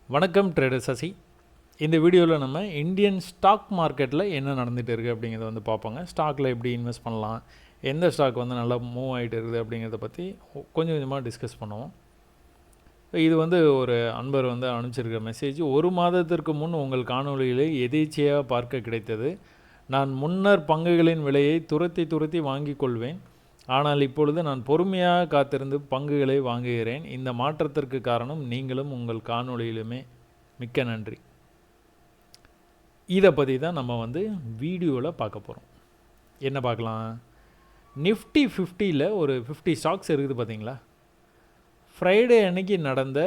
வணக்கம் ட்ரேடர் சசி. இந்த வீடியோவில் நம்ம இந்தியன் ஸ்டாக் மார்க்கெட்டில் என்ன நடந்துகிட்டு இருக்குது அப்படிங்கிறத வந்து பார்ப்போங்க. ஸ்டாக்கில் எப்படி இன்வெஸ்ட் பண்ணலாம், எந்த ஸ்டாக் வந்து நல்லா மூவ் ஆகிட்டு இருக்குது அப்படிங்கிறத பற்றி கொஞ்சம் கொஞ்சமாக டிஸ்கஸ் பண்ணுவோம். இது வந்து ஒரு அன்பர் வந்து அனுப்பிச்சிருக்கிற மெசேஜ். 1 மாதத்திற்கு முன் உங்கள் காணொலிகளை எதேச்சையாக பார்க்க கிடைத்தது. நான் முன்னர் பங்குகளின் விலையை துரத்தி வாங்கிக் கொள்வேன். ஆனால் இப்பொழுது நான் பொறுமையாக காத்திருந்து பங்குகளை வாங்குகிறேன். இந்த மாற்றத்திற்கு காரணம் நீங்களும் உங்கள் காணொளியிலுமே. மிக்க நன்றி. இதை பற்றி தான் நம்ம வந்து வீடியோவில் பார்க்க போகிறோம். என்ன பார்க்கலாம்? நிஃப்டி 50ல் ஒரு 50 ஸ்டாக்ஸ் இருக்குது பார்த்தீங்களா. ஃப்ரைடே அன்னைக்கு நடந்த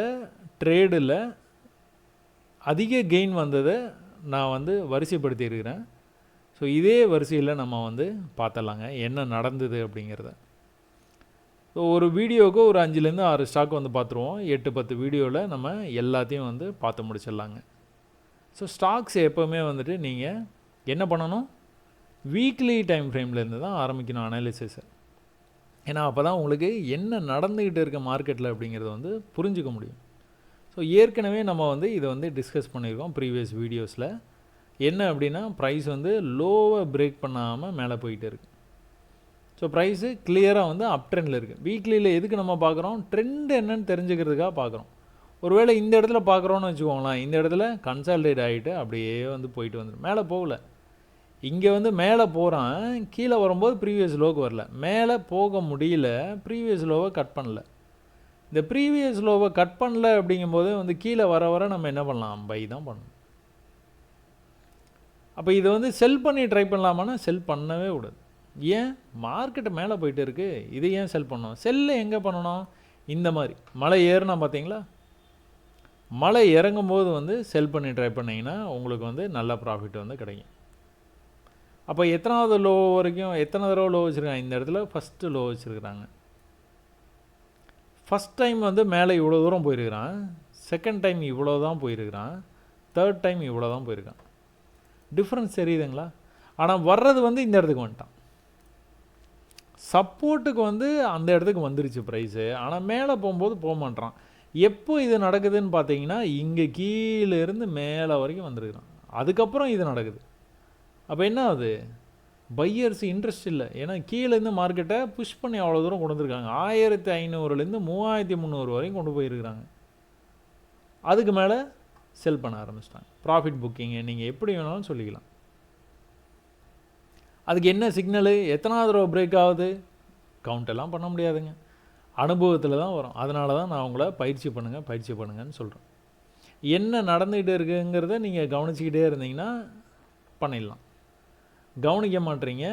ட்ரேடில் அதிக கெயின் வந்ததை நான் வந்து வரிசைப்படுத்தியிருக்கிறேன். ஸோ இதே வரிசையில் நம்ம வந்து பார்த்தலாங்க என்ன நடந்தது அப்படிங்கிறத. ஸோ ஒரு வீடியோவுக்கு ஒரு 5லேருந்து 6 ஸ்டாக் வந்து பார்த்துருவோம். 8-10 வீடியோவில் நம்ம எல்லாத்தையும் வந்து பார்த்து முடிச்சிடலாங்க. ஸோ ஸ்டாக்ஸ் எப்போவுமே வந்துட்டு நீங்கள் என்ன பண்ணணும், வீக்லி டைம் ஃப்ரேம்லேருந்து தான் ஆரம்பிக்கணும் அனாலிசிஸை. ஏன்னா அப்போ தான் உங்களுக்கு என்ன நடந்துக்கிட்டு இருக்க மார்க்கெட்டில் அப்படிங்கிறத வந்து புரிஞ்சிக்க முடியும். ஸோ ஏற்கனவே நம்ம வந்து இதை வந்து டிஸ்கஸ் பண்ணியிருக்கோம் ப்ரீவியஸ் வீடியோஸில். என்ன அப்படின்னா, ப்ரைஸ் வந்து லோவை பிரேக் பண்ணாமல் மேலே போயிட்டு இருக்குது. ஸோ ப்ரைஸு கிளியராக வந்து அப் ட்ரெண்டில் இருக்குது. வீக்லியில் எதுக்கு நம்ம பார்க்குறோம், ட்ரெண்ட் என்னன்னு தெரிஞ்சுக்கிறதுக்காக பார்க்குறோம். ஒருவேளை இந்த இடத்துல பார்க்குறோன்னு வச்சுக்கோங்களேன், இந்த இடத்துல கன்சால்டேட் ஆகிட்டு அப்படியே வந்து போயிட்டு வந்துடும். மேலே போகலை. இங்கே வந்து மேலே போகிறான், கீழே வரும்போது ப்ரீவியஸ் லோவுக்கு வரல. மேலே போக முடியல, ப்ரீவியஸ் லோவை கட் பண்ணல. இந்த ப்ரீவியஸ் லோவை கட் பண்ணல அப்படிங்கும்போது வந்து கீழே வர நம்ம என்ன பண்ணலாம், பை தான் பண்ணணும். அப்போ இதை வந்து செல் பண்ணி ட்ரை பண்ணலாமான்னா செல் பண்ணவே கூடாது. ஏன், மார்க்கெட்டு மேலே போயிட்டு இருக்குது, இதை ஏன் செல் பண்ணணும்? செல்லு எங்கே பண்ணணும், இந்த மாதிரி மலை ஏறுனா பார்த்தீங்களா, மலை இறங்கும்போது வந்து செல் பண்ணி ட்ரை பண்ணிங்கன்னா உங்களுக்கு வந்து நல்ல ப்ராஃபிட் வந்து கிடைக்கும். அப்போ எத்தனாவது லோ வரைக்கும், எத்தனை தடவை லோ வச்சுருக்காங்க, இந்த இடத்துல ஃபஸ்ட்டு லோ வச்சுருக்குறாங்க. ஃபஸ்ட் டைம் வந்து மேலே இவ்வளோ தூரம் போயிருக்கிறான், செகண்ட் டைம் இவ்வளோ தான் போயிருக்கிறான், தேர்ட் டைம் இவ்வளோ தான் போயிருக்கான். டிஃப்ரென்ஸ் தெரியுதுங்களா? ஆனால் வர்றது வந்து இந்த இடத்துக்கு வந்துட்டான். சப்போர்ட்டுக்கு வந்து அந்த இடத்துக்கு வந்துருச்சு ப்ரைஸு. ஆனால் மேலே போகும்போது போக மாட்டான். எப்போ இது நடக்குதுன்னு பார்த்தீங்கன்னா, இங்கே கீழே இருந்து மேலே வரைக்கும் வந்துருக்குறான். அதுக்கப்புறம் இது நடக்குது. அப்போ என்ன ஆகுது, பையர்ஸ் இன்ட்ரெஸ்ட் இல்லை. ஏன்னா கீழேருந்து மார்க்கெட்டை புஷ் பண்ணி அவ்வளோ தூரம் கொண்டு வந்துருக்காங்க. 1500லேருந்து 3300 வரைக்கும் கொண்டு போயிருக்கிறாங்க. அதுக்கு மேலே செல் பண்ண ஆரம்பிச்சிட்டாங்க. ப்ராஃபிட் புக்கிங்கு நீங்கள் எப்படி வேணாலும் சொல்லிக்கலாம். அதுக்கு என்ன சிக்னலு, எத்தனாவது தடவை பிரேக் ஆகுது, கவுண்டெல்லாம் பண்ண முடியாதுங்க, அனுபவத்தில் தான் வரும். அதனால தான் நான் உங்களை பயிற்சி பண்ணுங்கன்னு சொல்கிறேன். என்ன நடந்துக்கிட்டு இருக்குங்கிறத நீங்கள் கவனிச்சிக்கிட்டே இருந்தீங்கன்னா பண்ணிடலாம். கவனிக்க மாட்டீங்க,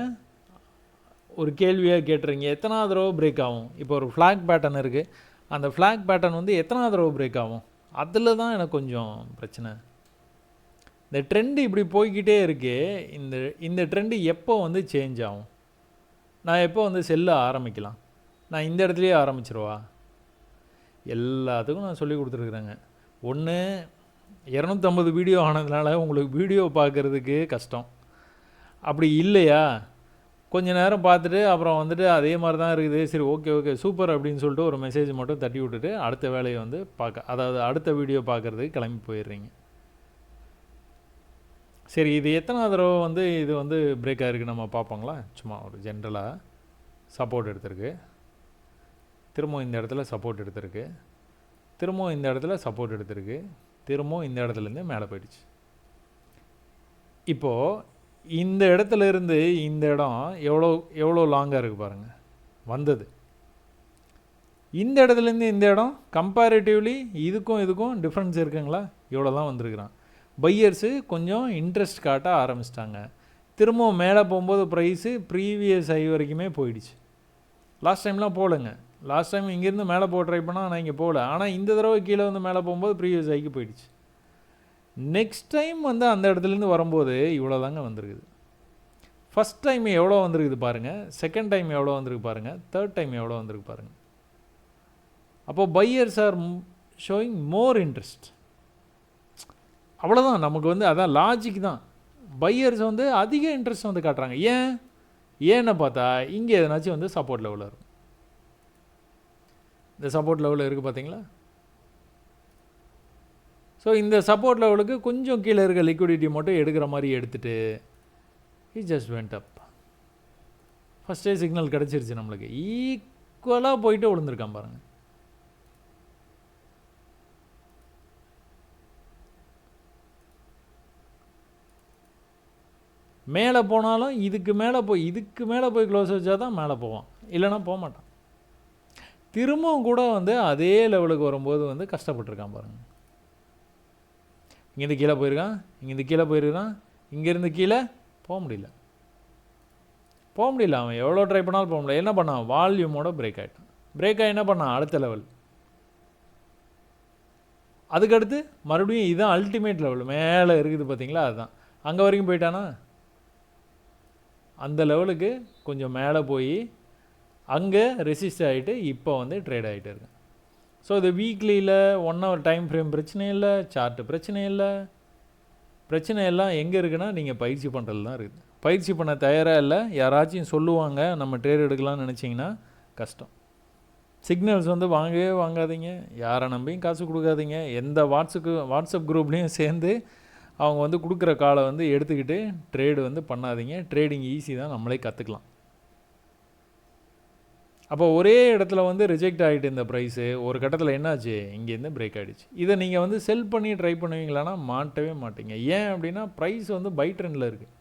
ஒரு கேள்வியாக கேட்டுறீங்க, எத்தனாவது தடவை பிரேக் ஆகும். இப்போ ஒரு ஃப்ளாக் பேட்டர்ன் இருக்குது, அந்த ஃப்ளாக் பேட்டர்ன் வந்து எத்தனாவது தடவை பிரேக் ஆகும், அதில் தான் எனக்கு கொஞ்சம் பிரச்சனை. இந்த ட்ரெண்டு இப்படி போய்கிட்டே இருக்கே, இந்த ட்ரெண்டு எப்போ வந்து சேஞ்ச் ஆகும், நான் எப்போ வந்து செல்ல ஆரம்பிக்கலாம், நான் இந்த இடத்துலையே ஆரம்பிச்சிருவா. எல்லாத்துக்கும் நான் சொல்லி கொடுத்துருக்குறேங்க. ஒன்று 250 வீடியோ ஆனதுனால உங்களுக்கு வீடியோ பார்க்குறதுக்கு கஷ்டம். அப்படி இல்லையா, கொஞ்ச நேரம் பார்த்துட்டு அப்புறம் வந்துட்டு அதே மாதிரி தான் இருக்குது, சரி ஓகே சூப்பர் அப்படின்னு சொல்லிட்டு ஒரு மெசேஜ் மட்டும் தட்டி விட்டுட்டு அடுத்த வேலையை வந்து பார்க்க, அதாவது அடுத்த வீடியோ பார்க்குறதுக்கு கிளம்பி போயிடுறீங்க. சரி, இது எத்தனை தடவை வந்து இது வந்து பிரேக் ஆகிருக்கு நம்ம பார்ப்போங்களா. சும்மா ஒரு ஜென்ரலாக சப்போர்ட் எடுத்திருக்கு, திரும்பவும் இந்த இடத்துல சப்போர்ட் எடுத்திருக்கு, திரும்பவும் இந்த இடத்துல சப்போர்ட் எடுத்திருக்கு, திரும்பவும் இந்த இடத்துலேருந்து மேலே போயிடுச்சு. இப்போது இந்த இடத்துல இருந்து இந்த இடம் எவ்வளோ லாங்காக இருக்குது பாருங்கள் வந்தது. இந்த இடத்துலேருந்து இந்த இடம் கம்பேரிட்டிவ்லி இதுக்கும் டிஃப்ரென்ஸ் இருக்குங்களா, இவ்வளோ தான் வந்திருக்கிறான். பையர்ஸு கொஞ்சம் இன்ட்ரெஸ்ட் காட்ட ஆரம்பிச்சிட்டாங்க. திரும்பவும் மேலே போகும்போது ப்ரைஸு ப்ரீவியஸ் ஹை வரைக்குமே போயிடுச்சு. லாஸ்ட் டைம்லாம் போகலைங்க. லாஸ்ட் டைம் இங்கேருந்து மேலே போக ட்ரை பண்ணால் நான் இங்கே போகல. ஆனால் இந்த தடவை கீழே வந்து மேலே போகும்போது ப்ரீவியஸ் ஹைக்கு போயிடுச்சு. நெக்ஸ்ட் டைம் வந்து அந்த இடத்துலேருந்து வரும்போது இவ்வளோ தாங்க வந்திருக்குது. ஃபஸ்ட் டைம் எவ்வளோ வந்திருக்குது பாருங்கள், செகண்ட் டைம் எவ்வளோ வந்திருக்கு பாருங்கள், தேர்ட் டைம் எவ்வளோ வந்திருக்கு பாருங்கள். அப்போது buyers are showing more interest. அவ்வளோதான், நமக்கு வந்து அதான் லாஜிக் தான். பையர்ஸ் வந்து அதிக இன்ட்ரெஸ்ட் வந்து காட்டுறாங்க. ஏன்னு பார்த்தா இங்கே எதனாச்சும் வந்து சப்போர்ட் லெவலில் இருக்கும். இந்த சப்போர்ட் லெவலில் இருக்குது பார்த்தீங்களா. ஸோ இந்த சப்போர்ட் லெவலுக்கு கொஞ்சம் கீழே இருக்க லிக்விடிட்டி மட்டும் எடுக்கிற மாதிரி எடுத்துகிட்டு இட் ஜஸ்ட் வெண்ட் அப். ஃபஸ்ட்டே சிக்னல் கிடச்சிருச்சு நம்மளுக்கு, ஈக்குவலாக போயிட்டு விழுந்திருக்கான் பாருங்கள். மேலே போனாலும் இதுக்கு மேலே போய் க்ளோஸ் வச்சா தான் மேலே போவான், இல்லைன்னா போக மாட்டான். திரும்பவும் கூட வந்து அதே லெவலுக்கு வரும்போது வந்து கஷ்டப்பட்டுருக்கான் பாருங்கள். இங்கேருந்து கீழே போயிருக்கான், இங்கேருந்து கீழே போயிருக்கான், இங்கேருந்து கீழே போக முடியல. அவன் எவ்வளோ ட்ரை பண்ணாலும் போக முடியல. என்ன பண்ணான், வால்யூமோட பிரேக் ஆகிட்டான். பிரேக் ஆகி என்ன பண்ணான், அடுத்த லெவல். அதுக்கடுத்து மறுபடியும் இதுதான் அல்டிமேட் லெவல், மேலே இருக்குது பார்த்தீங்களா, அதுதான். அங்கே வரைக்கும் போயிட்டானா, அந்த லெவலுக்கு கொஞ்சம் மேலே போய் அங்கே ரெசிஸ்ட் ஆகிட்டு இப்போ வந்து ட்ரேட் ஆகிட்டு இருக்கு. ஸோ இது வீக்லியில் 1 hour டைம் ஃப்ரேம் பிரச்சனை இல்லை, சார்ட்டு பிரச்சனை இல்லை. பிரச்சனை எல்லாம் எங்கே இருக்குன்னா நீங்கள் பயிற்சி பண்ணுறது தான் இருக்குது. பயிற்சி பண்ண தயாராக இல்லை, யாராச்சும் சொல்லுவாங்க நம்ம ட்ரேட் எடுக்கலாம்னு நினச்சிங்கன்னா கஷ்டம். சிக்னல்ஸ் வந்து வாங்கவே வாங்காதீங்க, யாரை நம்பியும் காசு கொடுக்காதீங்க. எந்த வாட்ஸ்அப் குரூப்லேயும் சேர்ந்து அவங்க வந்து கொடுக்குற காலை வந்து எடுத்துக்கிட்டு ட்ரேடு வந்து பண்ணாதீங்க. ட்ரேடிங் ஈஸி தான், நம்மளே கற்றுக்கலாம். அப்போ ஒரே இடத்துல வந்து ரிஜெக்ட் ஆகிட்டு இந்த ப்ரைஸு ஒரு கட்டத்தில் என்னாச்சு, இங்கேருந்து பிரேக் ஆகிடுச்சு. இதை நீங்கள் வந்து செல் பண்ணி ட்ரை பண்ணுவீங்களான்னா மாட்டவே மாட்டீங்க. ஏன் அப்படின்னா ப்ரைஸ் வந்து பை ட்ரெண்டில் இருக்குது.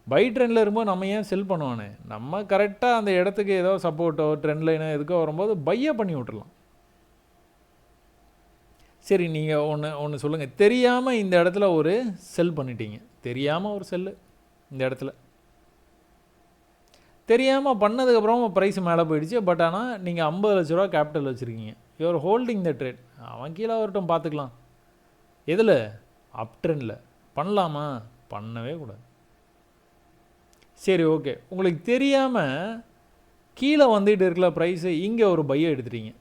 பை ட்ரெண்டில் இருக்கும்போது நம்ம ஏன் செல் பண்ணுவானே, நம்ம கரெக்டாக அந்த இடத்துக்கு ஏதோ சப்போர்ட்டோ ட்ரெண்ட் லைனோ எதுக்கோ வரும்போது பையை பண்ணி விட்டுடலாம். சரி, நீங்கள் ஒன்று சொல்லுங்கள், தெரியாமல் இந்த இடத்துல ஒரு செல் பண்ணிட்டீங்க, தெரியாமல் ஒரு செல்லு இந்த இடத்துல தெரியாமல் பண்ணதுக்கப்புறம் ப்ரைஸ் மேலே போயிடுச்சு. பட் ஆனால் நீங்கள் 50 லட்ச ரூபா கேபிட்டல் வச்சுருக்கீங்க, யூஆர் ஹோல்டிங் த ட்ரேட். அவன் கீழே வரட்டும் பார்த்துக்கலாம். எதில், அப் ட்ரெண்டில் பண்ணலாமா, பண்ணவே கூடாது. சரி ஓகே, உங்களுக்கு தெரியாமல் கீழே வந்துட்டு இருக்கல ப்ரைஸு, இங்கே ஒரு பையை எடுத்துட்டீங்க.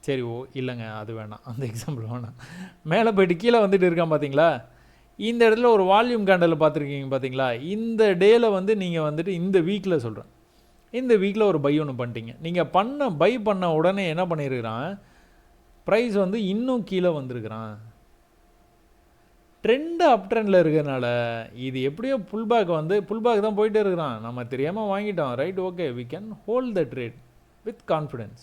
சரி இல்லைங்க அது வேணாம், அந்த எக்ஸாம்பிள் வேணாம். மேலே போய்ட்டு கீழே வந்துட்டு இருக்கான் பார்த்தீங்களா, இந்த இடத்துல ஒரு வால்யூம் கேண்டல் பார்த்துருக்கீங்க பார்த்தீங்களா. இந்த டேயில் வந்து நீங்கள் வந்துட்டு இந்த வீக்கில் சொல்கிறேன், இந்த வீக்கில் ஒரு பை ஒன்று பண்ணிட்டீங்க. நீங்கள் பை பண்ண உடனே என்ன பண்ணியிருக்கிறான், ப்ரைஸ் வந்து இன்னும் கீழே வந்திருக்கிறான். ட்ரெண்டு அப் ட்ரெண்டில் இருக்கிறதுனால இது எப்படியோ புல்பேக் தான் போயிட்டே இருக்கிறான். நம்ம தெரியாமல் வாங்கிட்டோம், right, okay, we can hold the trade with confidence.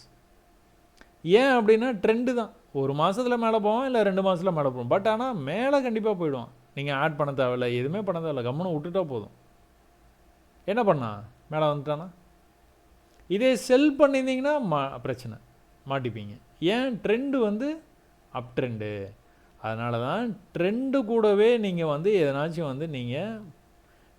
ஏன் அப்படின்னா ட்ரெண்டு தான், ஒரு மாதத்தில் மேலே போவோம், இல்லை 2 மாதத்தில் மேலே போவோம். பட் ஆனால் மேலே கண்டிப்பாக போயிடுவான். நீங்கள் ஆட் பண்ண தேவையில்லை, எதுவுமே பண்ண தேவையில்லை, கம்முன்னு விட்டுட்டா போதும். என்ன பண்ணா, மேலே வந்துட்டானா. இதே செல் பண்ணியிருந்தீங்கன்னா பிரச்சனை, மாட்டிப்பீங்க. ஏன், ட்ரெண்டு வந்து அப் ட்ரெண்டு. அதனால தான் ட்ரெண்டு கூடவே நீங்கள் வந்து எதனாச்சும் வந்து நீங்கள்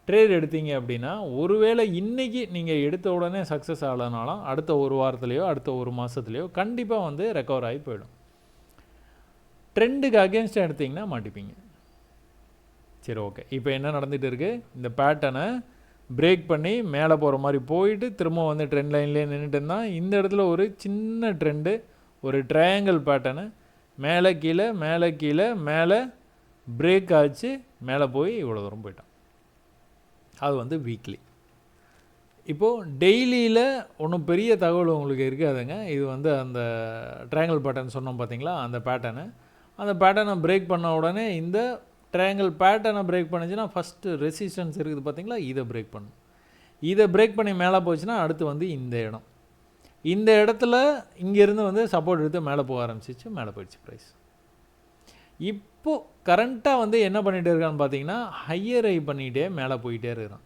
ட்ரேட் எடுத்தீங்க அப்படின்னா, ஒருவேளை இன்றைக்கி நீங்கள் எடுத்த உடனே சக்ஸஸ் ஆகலைனாலும் அடுத்த ஒரு வாரத்துலேயோ அடுத்த ஒரு மாதத்துலேயோ கண்டிப்பாக வந்து ரெக்கவர் ஆகி போயிடும். ட்ரெண்டுக்கு அகேன்ஸ்டாக எடுத்திங்கன்னா மாட்டிப்பீங்க. சரி ஓகே, இப்போ என்ன நடந்துகிட்டு இருக்குது, இந்த பேட்டர்னை பிரேக் பண்ணி மேலே போகிற மாதிரி போயிட்டு திரும்ப வந்து ட்ரெண்ட் லைன்லேயே நின்றுட்டு இருந்தால், இந்த இடத்துல ஒரு சின்ன ட்ரெண்டு, ஒரு ட்ரையாங்கிள் பேட்டர்னு மேலே கீழே மேலே பிரேக் ஆச்சு, மேலே போய் இவ்வளோ தூரம் போயிட்டான். அது வந்து வீக்லி. இப்போது டெய்லியில் ஒன்றும் பெரிய தகவல் உங்களுக்கு இருக்காதுங்க. இது வந்து அந்த ட்ரையாங்கிள் பேட்டர்ன் சொன்னோம் பார்த்தீங்களா, அந்த பேட்டர்னை பிரேக் பண்ண உடனே இந்த ட்ரையாங்கிள் பேட்டர்னை பிரேக் பண்ணிச்சுன்னா ஃபஸ்ட்டு ரெசிஸ்டன்ஸ் இருக்குது பார்த்தீங்களா, இதை பிரேக் பண்ணும். இதை பிரேக் பண்ணி மேலே போச்சுன்னா அடுத்து வந்து இந்த இடத்துல இங்கேருந்து வந்து சப்போர்ட் எடுத்து மேலே போக ஆரம்பிச்சிச்சு, மேலே போயிடுச்சு ப்ரைஸ். இப்போது கரண்ட்டாக வந்து என்ன பண்ணிகிட்டே இருக்கான்னு பார்த்தீங்கன்னா, ஹையர் ஹை பண்ணிகிட்டே மேலே போயிட்டே இருக்கிறான்.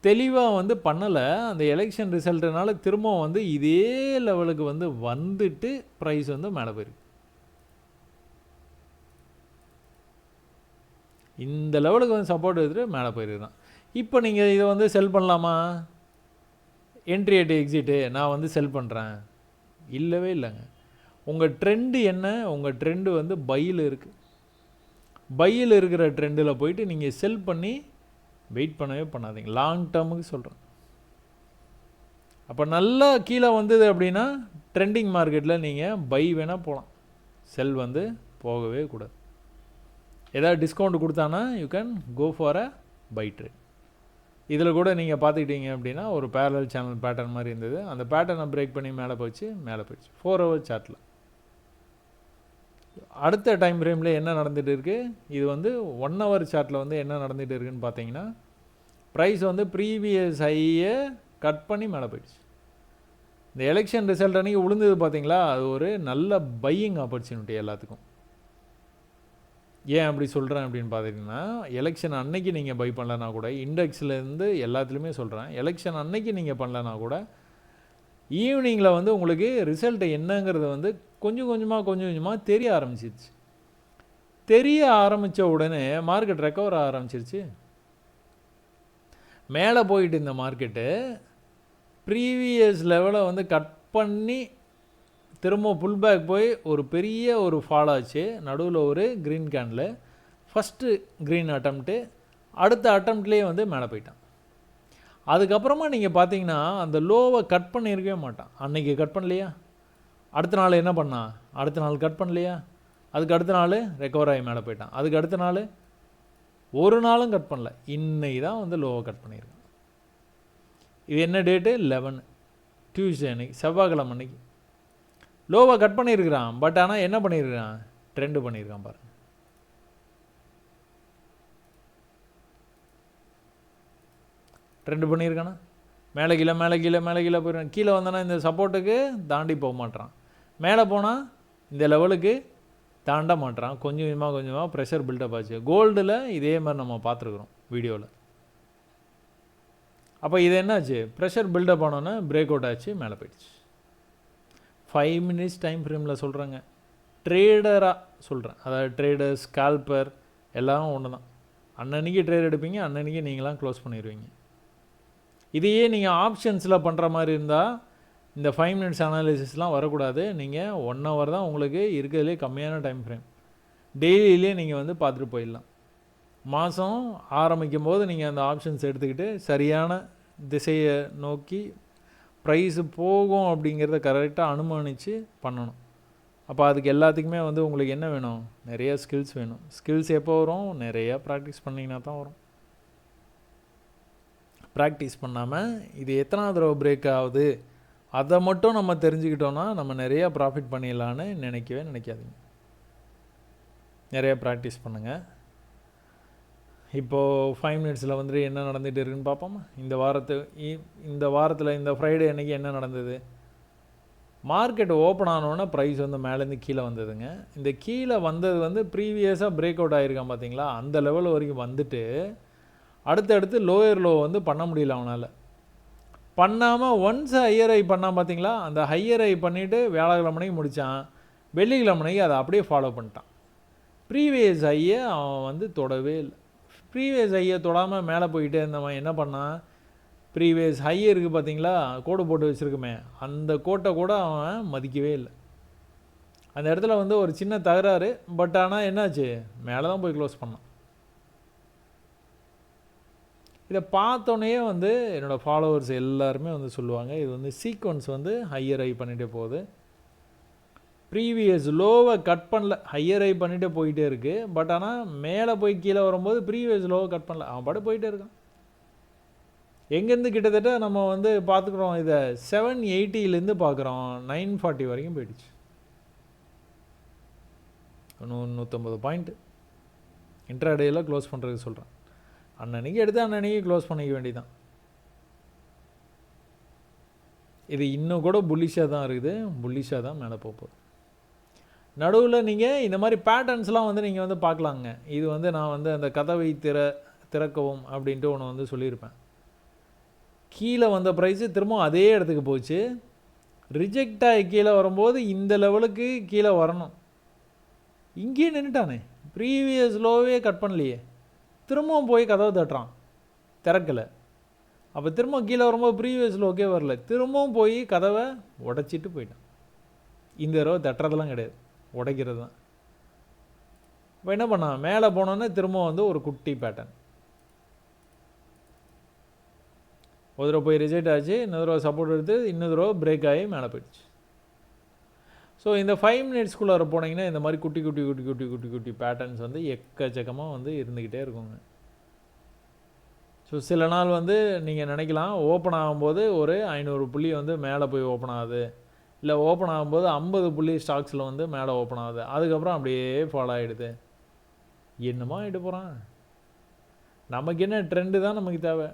தெளிவாக வந்து பண்ணலை, அந்த எலெக்ஷன் ரிசல்ட்டுனால திரும்ப வந்து இதே லெவலுக்கு வந்து வந்துட்டு ப்ரைஸ் வந்து மேலே போயிருக்கு. இந்த லெவலுக்கு வந்து சப்போர்ட் எடுத்துகிட்டு மேலே போயிருக்கிறான். இப்போ நீங்கள் இதை வந்து செல் பண்ணலாமா, என்ட்ரி எட்டு எக்ஸிட்டு நான் வந்து செல் பண்ணுறேன், இல்லவே இல்லைங்க. உங்கள் ட்ரெண்டு என்ன, உங்கள் ட்ரெண்டு வந்து பையில் இருக்குது. பையில் இருக்கிற ட்ரெண்டில் போயிட்டு நீங்கள் செல் பண்ணி வெயிட் பண்ணவே பண்ணாதீங்க, லாங் டேர்முக்கு சொல்கிறேன். அப்போ நல்லா கீழே வந்தது அப்படின்னா ட்ரெண்டிங் மார்க்கெட்டில் நீங்கள் பை வேணால் போகலாம், செல் வந்து போகவே கூடாது. ஏதாவது டிஸ்கவுண்ட் கொடுத்தானா you can go for a buy trade. இதில் கூட நீங்கள் பார்த்துக்கிட்டீங்க அப்படின்னா ஒரு பேரலல் சேனல் பேட்டர்ன் மாதிரி இருந்தது, அந்த பேட்டர்னை பிரேக் பண்ணி மேலே போயிடுச்சு 4 hour சார்ட்டில். அடுத்த டைம் ஃப்ரேமில் என்ன நடந்துகிட்டு இருக்குது, இது வந்து 1 ஹவர் சார்ட்டில் வந்து என்ன நடந்துகிட்டு இருக்குதுன்னு பார்த்தீங்கன்னா, ப்ரைஸ் வந்து ப்ரீவியஸ் ஹையை கட் பண்ணி மேலே போயிடுச்சு. இந்த எலெக்ஷன் ரிசல்ட் அன்றைக்கி விழுந்தது பார்த்தீங்களா, அது ஒரு நல்ல பையிங் ஆப்பர்ச்சுனிட்டி எல்லாத்துக்கும். ஏன் அப்படி சொல்கிறேன் அப்படின்னு பார்த்தீங்கன்னா, எலெக்ஷன் அன்னைக்கு நீங்கள் பை பண்ணலனா கூட, இண்டெக்ஸ்லேருந்து எல்லாத்துலேயுமே சொல்கிறேன், எலெக்ஷன் அன்னைக்கு நீங்கள் பண்ணலனா கூட ஈவினிங்கில் வந்து உங்களுக்கு ரிசல்ட் என்னங்கிறது வந்து கொஞ்சம் கொஞ்சமாக தெரிய ஆரம்பிச்சிருச்சு. தெரிய ஆரம்பித்த உடனே மார்க்கெட் ரெக்கவர் ஆரம்பிச்சிருச்சு. மேலே போயிட்டு இந்த மார்க்கெட்டு ப்ரீவியஸ் லெவலை வந்து கட் பண்ணி திரும்ப புல் பேக் போய் ஒரு பெரிய ஒரு ஃபால் ஆச்சு. நடுவில் ஒரு க்ரீன் கேனில் ஃபஸ்ட்டு க்ரீன் அட்டம்ப்ட்டு, அடுத்த அட்டம்ப்ட்லேயே வந்து மேலே போயிட்டான். அதுக்கப்புறமா நீங்கள் பார்த்தீங்கன்னா அந்த லோவை கட் பண்ணியிருக்கவே மாட்டான். அன்றைக்கி கட் பண்ணலையா, அடுத்த நாள் என்ன பண்ணான், அடுத்த நாள் கட் பண்ணலையா, அதுக்கு அடுத்த நாள் ரெக்கவர் ஆகி மேலே போயிட்டான். அதுக்கு அடுத்த நாள் ஒரு நாளும் கட் பண்ணல. இன்னைக்கு தான் வந்து லோவை கட் பண்ணியிருக்கான். இது என்ன டேட்டு, 11 டியூஸ்டே அன்னைக்கு, செவ்வாய்க்கிழமை அன்னைக்கு லோவை கட் பண்ணியிருக்கிறான். பட் ஆனால் என்ன பண்ணியிருக்கிறான், ட்ரெண்டு பண்ணியிருக்கான் பாருங்கள். ட்ரெண்டு பண்ணியிருக்கானா, மேலே கீழே மேலே கீழே மேலே கீழே போயிடுறான். கீழே வந்தானா இந்த சப்போர்ட்டுக்கு தாண்டி போக மாட்டான், மேலே போனால் இந்த லெவலுக்கு தாண்ட மாட்டான். கொஞ்சமாக ப்ரெஷர் பில்டப் ஆச்சு. கோல்டில் இதே மாதிரி நம்ம பார்த்துருக்குறோம் வீடியோவில். அப்போ இது என்னாச்சு, ப்ரெஷர் பில்டப் ஆனோன்னே பிரேக் அவுட் ஆச்சு, மேலே போயிடுச்சு. 5 மினிட்ஸ் டைம் ஃப்ரேமில் சொல்கிறேங்க, ட்ரேடராக சொல்கிறேன். அதாவது ட்ரேடர், ஸ்கால்பர் எல்லாம் ஒன்று தான். அன்னன்னைக்கு ட்ரேட் எடுப்பீங்க, அன்னன்னைக்கு நீங்களாம் க்ளோஸ் பண்ணிடுவீங்க. இதையே நீங்கள் ஆப்ஷன்ஸில் பண்ணுற மாதிரி இருந்தால் இந்த 5 மினிட்ஸ் அனாலிசிஸ்லாம் வரக்கூடாது. நீங்கள் 1 ஹவர் தான் உங்களுக்கு இருக்கிறதுலே கம்மியான டைம் ஃப்ரேம். டெய்லியிலே நீங்கள் வந்து பார்த்துட்டு போயிடலாம். மாதம் ஆரம்பிக்கும் போது நீங்கள் அந்த ஆப்ஷன்ஸ் எடுத்துக்கிட்டு சரியான திசையை நோக்கி ப்ரைஸு போகும் அப்படிங்கிறத கரெக்டாக அனுமானித்து பண்ணணும். அப்போ அதுக்கு எல்லாத்துக்குமே வந்து உங்களுக்கு என்ன வேணும், நிறைய ஸ்கில்ஸ் வேணும். ஸ்கில்ஸ் எப்போ வரும், நிறையா ப்ராக்டிஸ் பண்ணிங்கன்னா தான் வரும். ப்ராக்டிஸ் பண்ணாமல் இது எத்தனாவது தடவை பிரேக் ஆகுது அதை மட்டும் நம்ம தெரிஞ்சுக்கிட்டோன்னா நம்ம நிறையா ப்ராஃபிட் பண்ணிடலான்னு நினைக்காதீங்க. நிறையா ப்ராக்டிஸ் பண்ணுங்கள். இப்போது 5 மினிட்ஸில் வந்துட்டு என்ன நடந்துகிட்டு இருக்குன்னு பார்ப்போமா. இந்த வாரத்தில் இந்த ஃப்ரைடே அன்றைக்கி என்ன நடந்தது, மார்க்கெட் ஓப்பன் ஆனோன்னா ப்ரைஸ் வந்து மேலேருந்து கீழே வந்ததுங்க. இந்த கீழே வந்தது வந்து ப்ரீவியஸாக பிரேக் அவுட் ஆகிருக்கான் பார்த்தீங்களா, அந்த லெவல் வரைக்கும் வந்துட்டு அடுத்தடுத்து லோயர் லோ வந்து பண்ண முடியல அவனால். பண்ணாமல் ஒன்ஸ் ஹையர் ஐ பண்ணால் பார்த்தீங்களா, அந்த ஹையர் ஐ பண்ணிவிட்டு வியாழக்கிழமனைக்கு முடித்தான், வெள்ளிக்கிழமனைக்கு அதை அப்படியே ஃபாலோ பண்ணிட்டான். ப்ரீவியஸ் ஐயை அவன் வந்து தொடவே இல்லை. ப்ரீவியஸ் ஹையை தொடாமல் மேலே போயிட்டே இருந்தவன் என்ன பண்ணான், ப்ரீவியஸ் ஹை இருக்குது பார்த்தீங்களா, கோடு போட்டு வச்சுருக்குமே, அந்த கோட்டை கூட அவன் மதிக்கவே இல்லை. அந்த இடத்துல வந்து ஒரு சின்ன தகராறு. பட் ஆனால் என்னாச்சு, மேலே தான் போய் க்ளோஸ் பண்ணான். இதை பார்த்தோன்னே வந்து என்னோடய ஃபாலோவர்ஸ் எல்லாருமே வந்து சொல்லுவாங்க, இது வந்து சீக்வன்ஸ் வந்து ஹையர் ஐ பண்ணிகிட்டே போகுது, ப்ரீவியஸ் லோவை கட் பண்ணல, ஹையர் ஐ பண்ணிகிட்டே போயிட்டே இருக்குது. பட் ஆனால் மேலே போய் கீழே வரும்போது ப்ரீவியஸ் லோவை கட் பண்ணல, அவன் பாட்டு போயிட்டே இருக்கான். எங்கேருந்து கிட்டத்தட்ட நம்ம வந்து பார்த்துக்குறோம், இதை 780 பார்க்குறோம், 940 வரைக்கும் போயிடுச்சு. 150 பாயிண்ட்டு இன்ட்ராடேயில் க்ளோஸ் பண்ணுறதுக்கு சொல்கிறேன். அன்னன்னைக்கு எடுத்து அன்னன்னைக்கு க்ளோஸ் பண்ணிக்க வேண்டியதான். இது இன்னும் கூட புல்லிஷாக தான் இருக்குது, புல்லிஷாக தான் மேலே போகுது. நடுவில் நீங்கள் இந்த மாதிரி பேட்டர்ன்ஸ்லாம் வந்து நீங்கள் வந்து பார்க்கலாங்க. இது வந்து நான் வந்து அந்த கதவை திறக்கவும் அப்படின்ட்டு ஒன்று வந்து சொல்லியிருப்பேன். கீழே வந்த ப்ரைஸு திரும்ப அதே இடத்துக்கு போச்சு, ரிஜெக்ட் ஆகி கீழே வரும்போது இந்த லெவலுக்கு கீழே வரணும், இங்கேயே நின்றுட்டானே, ப்ரீவியஸ் லோவே கட் பண்ணலையே, திரும்பவும் போய் கதவை தட்டுறான், திறக்கலை. அப்போ திரும்ப கீழே வரும்போது ப்ரீவியஸ் லோக்கே வரல, திரும்பவும் போய் கதவை உடைச்சிட்டு போயிட்டான். இந்த தடவை தட்டுறதெல்லாம் கிடையாது, உடைக்கிறது தான். இப்போ என்ன பண்ணான், மேலே போனோன்னே திரும்ப வந்து ஒரு குட்டி பேட்டர்ன், ஒரு தடவை போய் ரிஜெக்ட் ஆச்சு, இன்னொரு தடவை சப்போர்ட் எடுத்து இன்னொரு தடவை பிரேக் ஆகி மேலே போயிடுச்சு. ஸோ இந்த 5 மினிட்ஸ்குள்ளே போனீங்கன்னா இந்த மாதிரி குட்டி குட்டி குட்டி குட்டி குட்டி குட்டி பேட்டர்ன்ஸ் வந்து எக்கச்சக்கமாக வந்து இருந்துக்கிட்டே இருக்குங்க. ஸோ சில நாள் வந்து நீங்கள் நினைக்கலாம் ஓப்பன் ஆகும்போது ஒரு 500 புள்ளி வந்து மேலே போய் ஓப்பன் ஆகுது, இல்லை ஓப்பன் ஆகும்போது 50 புள்ளி ஸ்டாக்ஸில் வந்து மேலே ஓப்பன் ஆகுது, அதுக்கப்புறம் அப்படியே ஃபாலோ ஆகிடுது. என்னமோ ஆகிட்டு போகிறான். நமக்கு என்ன ட்ரெண்டு தான் நமக்கு தேவை.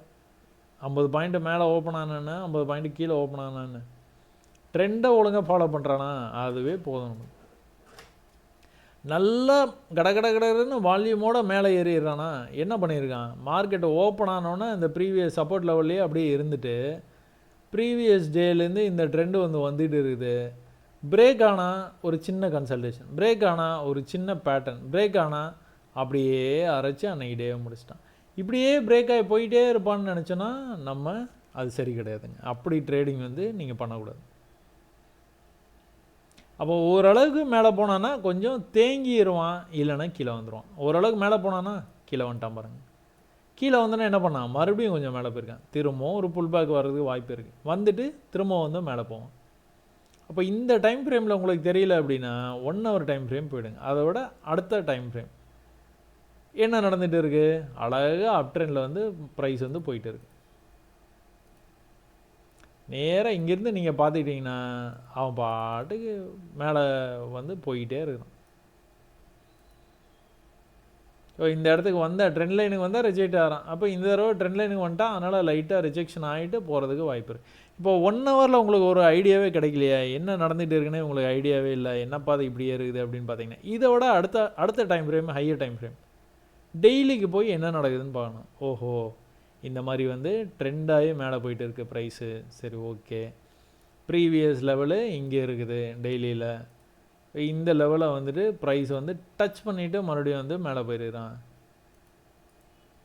50 பாயிண்ட்டு மேலே ஓப்பன் ஆனான்னு 50 பாயிண்ட்டு கீழே ஓப்பன் ஆனான்னு ட்ரெண்டை ஒழுங்காக ஃபாலோ பண்ணுறானா அதுவே போதும் நமக்கு. நல்லா கடன்னு வால்யூமோட மேலே ஏறிடுறானா என்ன பண்ணியிருக்கான், மார்க்கெட்டை ஓப்பன் ஆனோன்னா இந்த ப்ரீவியஸ் சப்போர்ட் லெவல்லையே அப்படியே இருந்துட்டு ப்ரீவியஸ் டேலேருந்து இந்த ட்ரெண்டு வந்துட்டு இருக்குது. பிரேக் ஆனால் ஒரு சின்ன கன்சல்டேஷன், பிரேக் ஆனால் ஒரு சின்ன பேட்டர்ன், பிரேக் ஆனால் அப்படியே அரைச்சி அன்னைக்கு டே முடிச்சிட்டான். இப்படியே பிரேக் ஆகி போயிட்டே இருப்பான்னு நினச்சோன்னா நம்ம அது சரி கிடையாதுங்க. அப்படி ட்ரேடிங் வந்து நீங்கள் பண்ணக்கூடாது. அப்போ ஓரளவுக்கு மேலே போனான்னா கொஞ்சம் தேங்கிடுவான், இல்லைன்னா கீழே வந்துடுவான். ஓரளவுக்கு மேலே போனான்னா கீழே வந்துட்டான் பாருங்கள். கீழே வந்தோன்னா என்ன பண்ணான், மறுபடியும் கொஞ்சம் மேலே போயிருக்கான், திரும்பவும் ஒரு புல் பேக் வர்றதுக்கு வாய்ப்பு இருக்குது, வந்துட்டு திரும்பவும் வந்து மேலே போவான். அப்போ இந்த டைம் ஃப்ரேமில் உங்களுக்கு தெரியல அப்படின்னா 1 hour டைம் ஃப்ரேம் போயிடுங்க. அதை விட அடுத்த டைம் ஃப்ரேம் என்ன நடந்துகிட்டு இருக்குது, அழகாக அப் ட்ரெண்டில் வந்து ப்ரைஸ் வந்து போயிட்டு இருக்குது. நேராக இங்கேருந்து நீங்கள் பார்த்துக்கிட்டிங்கன்னா அவன் பாட்டுக்கு மேலே வந்து போய்கிட்டே இருக்கிறான். ஸோ இந்த இடத்துக்கு வந்தால் ட்ரெண்ட் லைனுக்கு வந்தால் ரிஜெக்ட் ஆகிறான். அப்போ இந்த தடவை ட்ரெண்ட் லைனுக்கு வந்துட்டான், அதனால் லைட்டாக ரிஜெக்ஷன் ஆகிட்டு போகிறதுக்கு வாய்ப்பு இருக்குது. இப்போ 1 hourல உங்களுக்கு ஒரு ஐடியாவே கிடைக்கலையா, என்ன நடந்துகிட்டு இருக்குன்னே உங்களுக்கு ஐடியாவே இல்லை, என்னப்பா அது இப்படியே இருக்குது அப்படின்னு பார்த்தீங்கன்னா இதை விட அடுத்த time frame higher time frame டெய்லிக்கு போய் என்ன நடக்குதுன்னு பார்க்கணும். ஓஹோ, இந்த மாதிரி வந்து ட்ரெண்டாகி மேலே போயிட்டு இருக்குது ப்ரைஸு, சரி ஓகே, ப்ரீவியஸ் லெவலு இங்கே இருக்குது டெய்லியில், இந்த லெவலை வந்துட்டு ப்ரைஸ் வந்து டச் பண்ணிவிட்டு மறுபடியும் வந்து மேலே போயிடுறான்.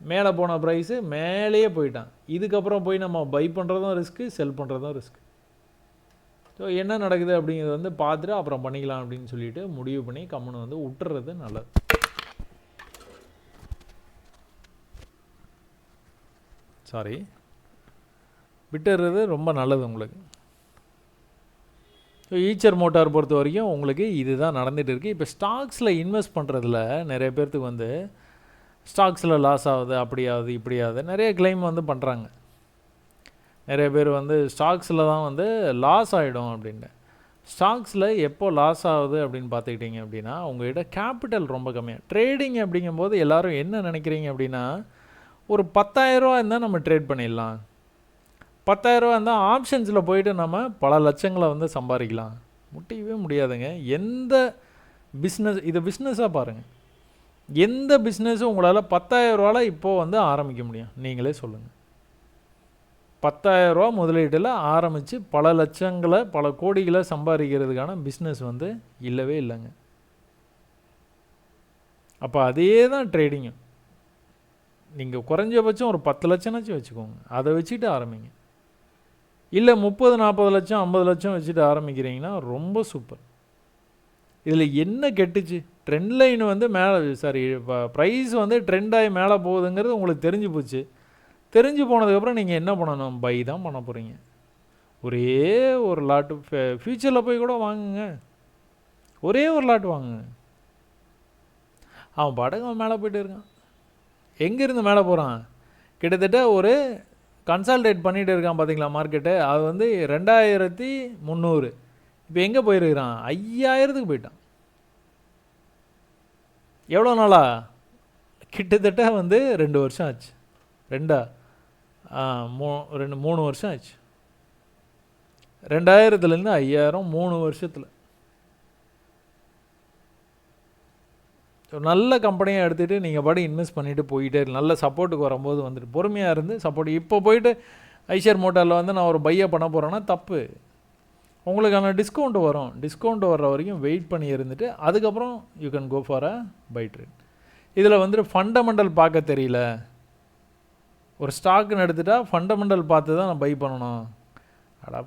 மேலே போன ப்ரைஸு மேலேயே போயிட்டான். இதுக்கப்புறம் போய் நம்ம பை பண்ணுறதும் ரிஸ்க்கு, செல் பண்ணுறதும் ரிஸ்க்கு. ஸோ என்ன நடக்குது அப்படிங்கிறது வந்து பார்த்துட்டு அப்புறம் பண்ணிக்கலாம் அப்படின்னு சொல்லிட்டு முடிவு பண்ணி கம்முன்னு வந்து விட்டுறது நல்லது. விட்டுறது ரொம்ப நல்லது உங்களுக்கு. ஸோ ஈச்சர் மோட்டார் பொறுத்த வரைக்கும் உங்களுக்கு இதுதான் நடந்துகிட்டு இருக்குது. இப்போ ஸ்டாக்ஸில் இன்வெஸ்ட் பண்ணுறதுல நிறைய பேர்த்துக்கு வந்து ஸ்டாக்ஸில் லாஸ் ஆகுது, அப்படி ஆகுது, இப்படி ஆகுது, நிறைய கிளைம் வந்து பண்ணுறாங்க. நிறைய பேர் வந்து ஸ்டாக்ஸில் தான் வந்து லாஸ் ஆகிடும் அப்படின்ட்டு. ஸ்டாக்ஸில் எப்போ லாஸ் ஆகுது அப்படின்னு பார்த்துக்கிட்டிங்க அப்படின்னா உங்கள்கிட்ட கேபிட்டல் ரொம்ப கம்மியாக. ட்ரேடிங் அப்படிங்கும்போது எல்லோரும் என்ன நினைக்கிறீங்க அப்படின்னா ஒரு 10,000 இருந்தால் நம்ம ட்ரேட் பண்ணிடலாம், 10,000 இருந்தால் ஆப்ஷன்ஸில் போயிட்டு நம்ம பல லட்சங்களை வந்து சம்பாதிக்கலாம். முடியவே முடியாதுங்க. எந்த பிஸ்னஸ், இதை பிஸ்னஸாக பாருங்கள், எந்த பிஸ்னஸும் உங்களால் 10,000 இப்போது வந்து ஆரம்பிக்க முடியும், நீங்களே சொல்லுங்கள். 10,000 முதலீட்டில் ஆரம்பித்து பல லட்சங்களை பல கோடிகளை சம்பாதிக்கிறதுக்கான பிஸ்னஸ் வந்து இல்லவே இல்லைங்க. அப்போ அதே தான் ட்ரேடிங்கும். நீங்கள் குறைஞ்சபட்சம் ஒரு 10 லட்சம்னாச்சும் வச்சுக்கோங்க, அதை வச்சுட்டு ஆரம்பிங்க. இல்லை 30, 40 லட்சம், 50 லட்சம் வச்சுட்டு ஆரம்பிக்கிறீங்கன்னா ரொம்ப சூப்பர். இதில் என்ன கெட்டுச்சு, ட்ரெண்ட் லைன் வந்து ப்ரைஸ் வந்து ட்ரெண்டாகி மேலே போகுதுங்கிறது உங்களுக்கு தெரிஞ்சு போச்சு. தெரிஞ்சு போனதுக்கப்புறம் நீங்கள் என்ன பண்ணணும், பை தான் பண்ண போகிறீங்க. ஒரே ஒரு லாட்டு ஃப்யூச்சரில் போய் கூட வாங்குங்க, ஒரே ஒரு லாட் வாங்குங்க. அவன் பாட்டுக்கு அவன் மேலே போய்ட்டு இருக்கான். எங்கேருந்து மேலே போகிறான், கிட்டத்தட்ட ஒரு கன்சால்டேட் பண்ணிகிட்டு இருக்கான் பார்த்தீங்களா மார்க்கெட்டு, அது வந்து 2300. இப்போ எங்கே போயிருக்கிறான், 5000க்கு போயிட்டான். எவ்வளோ நாளா, கிட்டத்தட்ட வந்து 2 வருஷம் ஆச்சு. 3 வருஷம் ஆச்சு. 2000லேருந்து 5000 3 வருஷத்தில். நல்ல கம்பெனியாக எடுத்துகிட்டு நீங்கள் பாடி இன்வெஸ்ட் பண்ணிவிட்டு போயிட்டே நல்ல சப்போர்ட்டுக்கு வரும்போது வந்துட்டு பொறுமையாக இருந்து சப்போர்ட். இப்போ போயிட்டு ஐஷர் மோட்டாரில் வந்து நான் ஒரு பையை பண்ண போகிறேன்னா தப்பு. உங்களுக்கான டிஸ்கவுண்ட் வரும், டிஸ்கவுண்ட் வர்ற வரைக்கும் வெயிட் பண்ணி இருந்துட்டு அதுக்கப்புறம் you can go for a buy trade. இதில் வந்துட்டு ஃபண்டமெண்டல் பார்க்க தெரியல, ஒரு ஸ்டாக்குன்னு எடுத்துகிட்டா ஃபண்டமெண்டல் பார்த்து தான் நான் பை பண்ணணும்.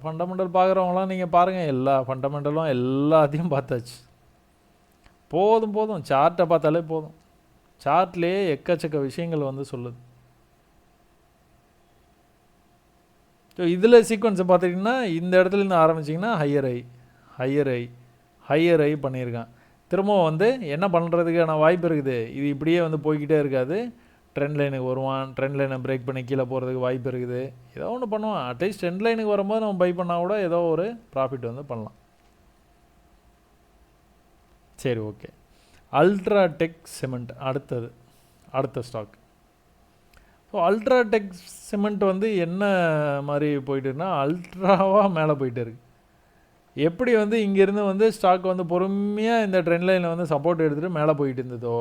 ஃபண்டமெண்டல் பார்க்குறவங்களாம் நீங்கள் பாருங்கள், எல்லா ஃபண்டமெண்டலும் எல்லாத்தையும் பார்த்தாச்சு. போதும், சார்ட்டை பார்த்தாலே போதும். சார்ட்லேயே எக்கச்சக்க விஷயங்கள் வந்து சொல்லுது. ஸோ இதில் சீக்வன்ஸை பார்த்துட்டிங்கன்னா இந்த இடத்துலேருந்து ஆரம்பிச்சிங்கன்னா ஹையர் ஐ பண்ணியிருக்கான். திரும்பவும் வந்து என்ன பண்ணுறதுக்கான வாய்ப்பு இருக்குது, இது இப்படியே வந்து போய்கிட்டே இருக்காது. ட்ரெண்ட் லைனுக்கு வருவான், ட்ரெண்ட் லைனை பிரேக் பண்ணி கீழே போகிறதுக்கு வாய்ப்பு இருக்குது, ஏதோ ஒன்று பண்ணுவான். அட்லீஸ்ட் ட்ரெண்ட் லைனுக்கு வரும்போது நம்ம பை பண்ணால் கூட ஏதோ ஒரு ப்ராஃபிட் வந்து பண்ணலாம். சரி, ஓகே. அல்ட்ராடெக் சிமெண்ட் அடுத்த ஸ்டாக். ஸோ அல்ட்ராடெக் சிமெண்ட் வந்து என்ன மாதிரி போயிட்டுருக்குன்னா அல்ட்ராவாக மேலே போயிட்டு இருக்கு. எப்படி வந்து இங்கேருந்து வந்து ஸ்டாக் வந்து பொறுமையாக இந்த ட்ரெண்ட் லைனில் வந்து சப்போர்ட் எடுத்துகிட்டு மேலே போயிட்டு இருந்ததோ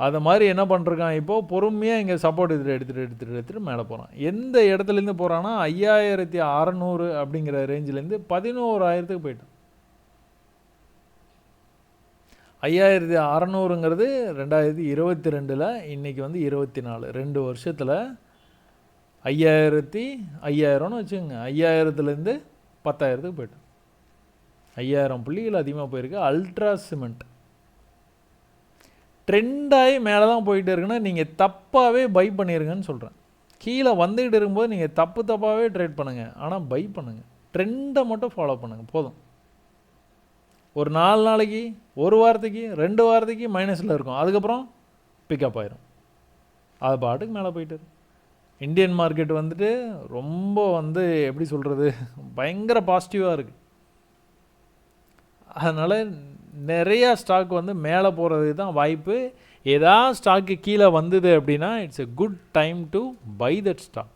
அது மாதிரி என்ன பண்ணுறான், இப்போது பொறுமையாக இங்கே சப்போர்ட் எடுத்துகிட்டு மேலே போகிறான். எந்த இடத்துலேருந்து போகிறான்னா 5600 அப்படிங்கிற ரேஞ்சிலேருந்து 11000க்கு போயிட்டான். 5600ங்கிறது 2022 இன்றைக்கி வந்து 24, 2 வருஷத்தில் 5000ன்னு வச்சுக்கோங்க. 5000லேருந்து 10,000க்கு போயிட்டான். 5000 புள்ளிகள் அதிகமாக போயிருக்கு. அல்ட்ரா சிமெண்ட் ட்ரெண்டாகி மேலே தான் போயிட்டு இருக்குன்னா நீங்கள் தப்பாகவே பை பண்ணிடுங்கன்னு சொல்கிறேன். கீழே வந்துக்கிட்டு இருக்கும்போது நீங்கள் தப்பாகவே ட்ரேட் பண்ணுங்கள், ஆனால் பை பண்ணுங்கள். ட்ரெண்டை மட்டும் ஃபாலோ பண்ணுங்கள் போதும். ஒரு 4 நாளைக்கு, ஒரு வாரத்துக்கு, 2 வாரத்துக்கு மைனஸில் இருக்கும், அதுக்கப்புறம் பிக்கப் ஆயிரும். அது பாட்டுக்கு மேலே போயிட்டு இருக்கு. இந்தியன் மார்க்கெட் வந்துட்டு ரொம்ப வந்து எப்படி சொல்கிறது, பயங்கர பாசிட்டிவாக இருக்குது. அதனால் நிறையா ஸ்டாக் வந்து மேலே போகிறது தான் வாய்ப்பு. ஏதாவது ஸ்டாக்கு கீழே வந்தது அப்படின்னா it's a good time to buy that stock.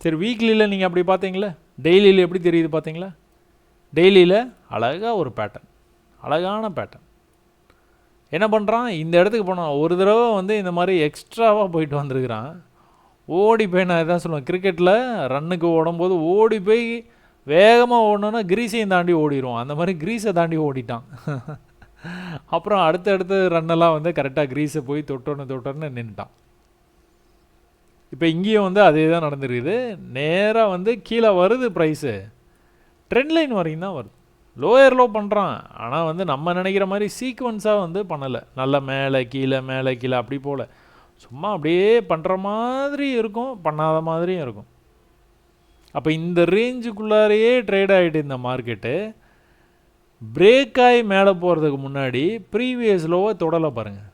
சரி, வீக்லியில் நீங்கள் அப்படி பார்த்தீங்களா, டெய்லியில் எப்படி தெரியுது பார்த்தீங்களா? டெய்லியில் அழகாக ஒரு பேட்டர்ன், அழகான பேட்டர்ன். என்ன பண்ணுறான், இந்த இடத்துக்கு போனான் ஒரு தடவை வந்து இந்த மாதிரி எக்ஸ்ட்ராவாக போயிட்டு வந்திருக்கிறான். ஓடி போய், நான் இதான் சொல்லுவேன், கிரிக்கெட்டில் ரன்னுக்கு ஓடும்போது ஓடி போய் வேகமாக ஓடணுன்னா கிரீஸையும் தாண்டி ஓடிடுவோம். அந்த மாதிரி கிரீஸை தாண்டி ஓடிட்டான். அப்புறம் அடுத்தடுத்து ரன்னெல்லாம் வந்து கரெக்டாக கிரீஸை போய் தொட்டோன்னு நின்றுட்டான். இப்போ இங்கேயும் வந்து அதே தான் நடந்துருக்குது. நேராக வந்து கீழே வருது ப்ரைஸு, ட்ரெண்ட் லைன் வரைக்கும் தான் வருது. லோயர் லோ பண்ணுறான், ஆனால் வந்து நம்ம நினைக்கிற மாதிரி சீக்வன்ஸாக வந்து பண்ணலை. நல்ல மேலே கீழே அப்படி போல் சும்மா அப்படியே பண்ணுற மாதிரி இருக்கும், பண்ணாத மாதிரியும் இருக்கும். அப்போ இந்த ரேஞ்சுக்குள்ளாரையே ட்ரேட் ஆகிட்டு இந்த மார்க்கெட்டு பிரேக் ஆகி மேலே போகிறதுக்கு முன்னாடி ப்ரீவியஸ் லோவை தொடலை பாருங்கள்.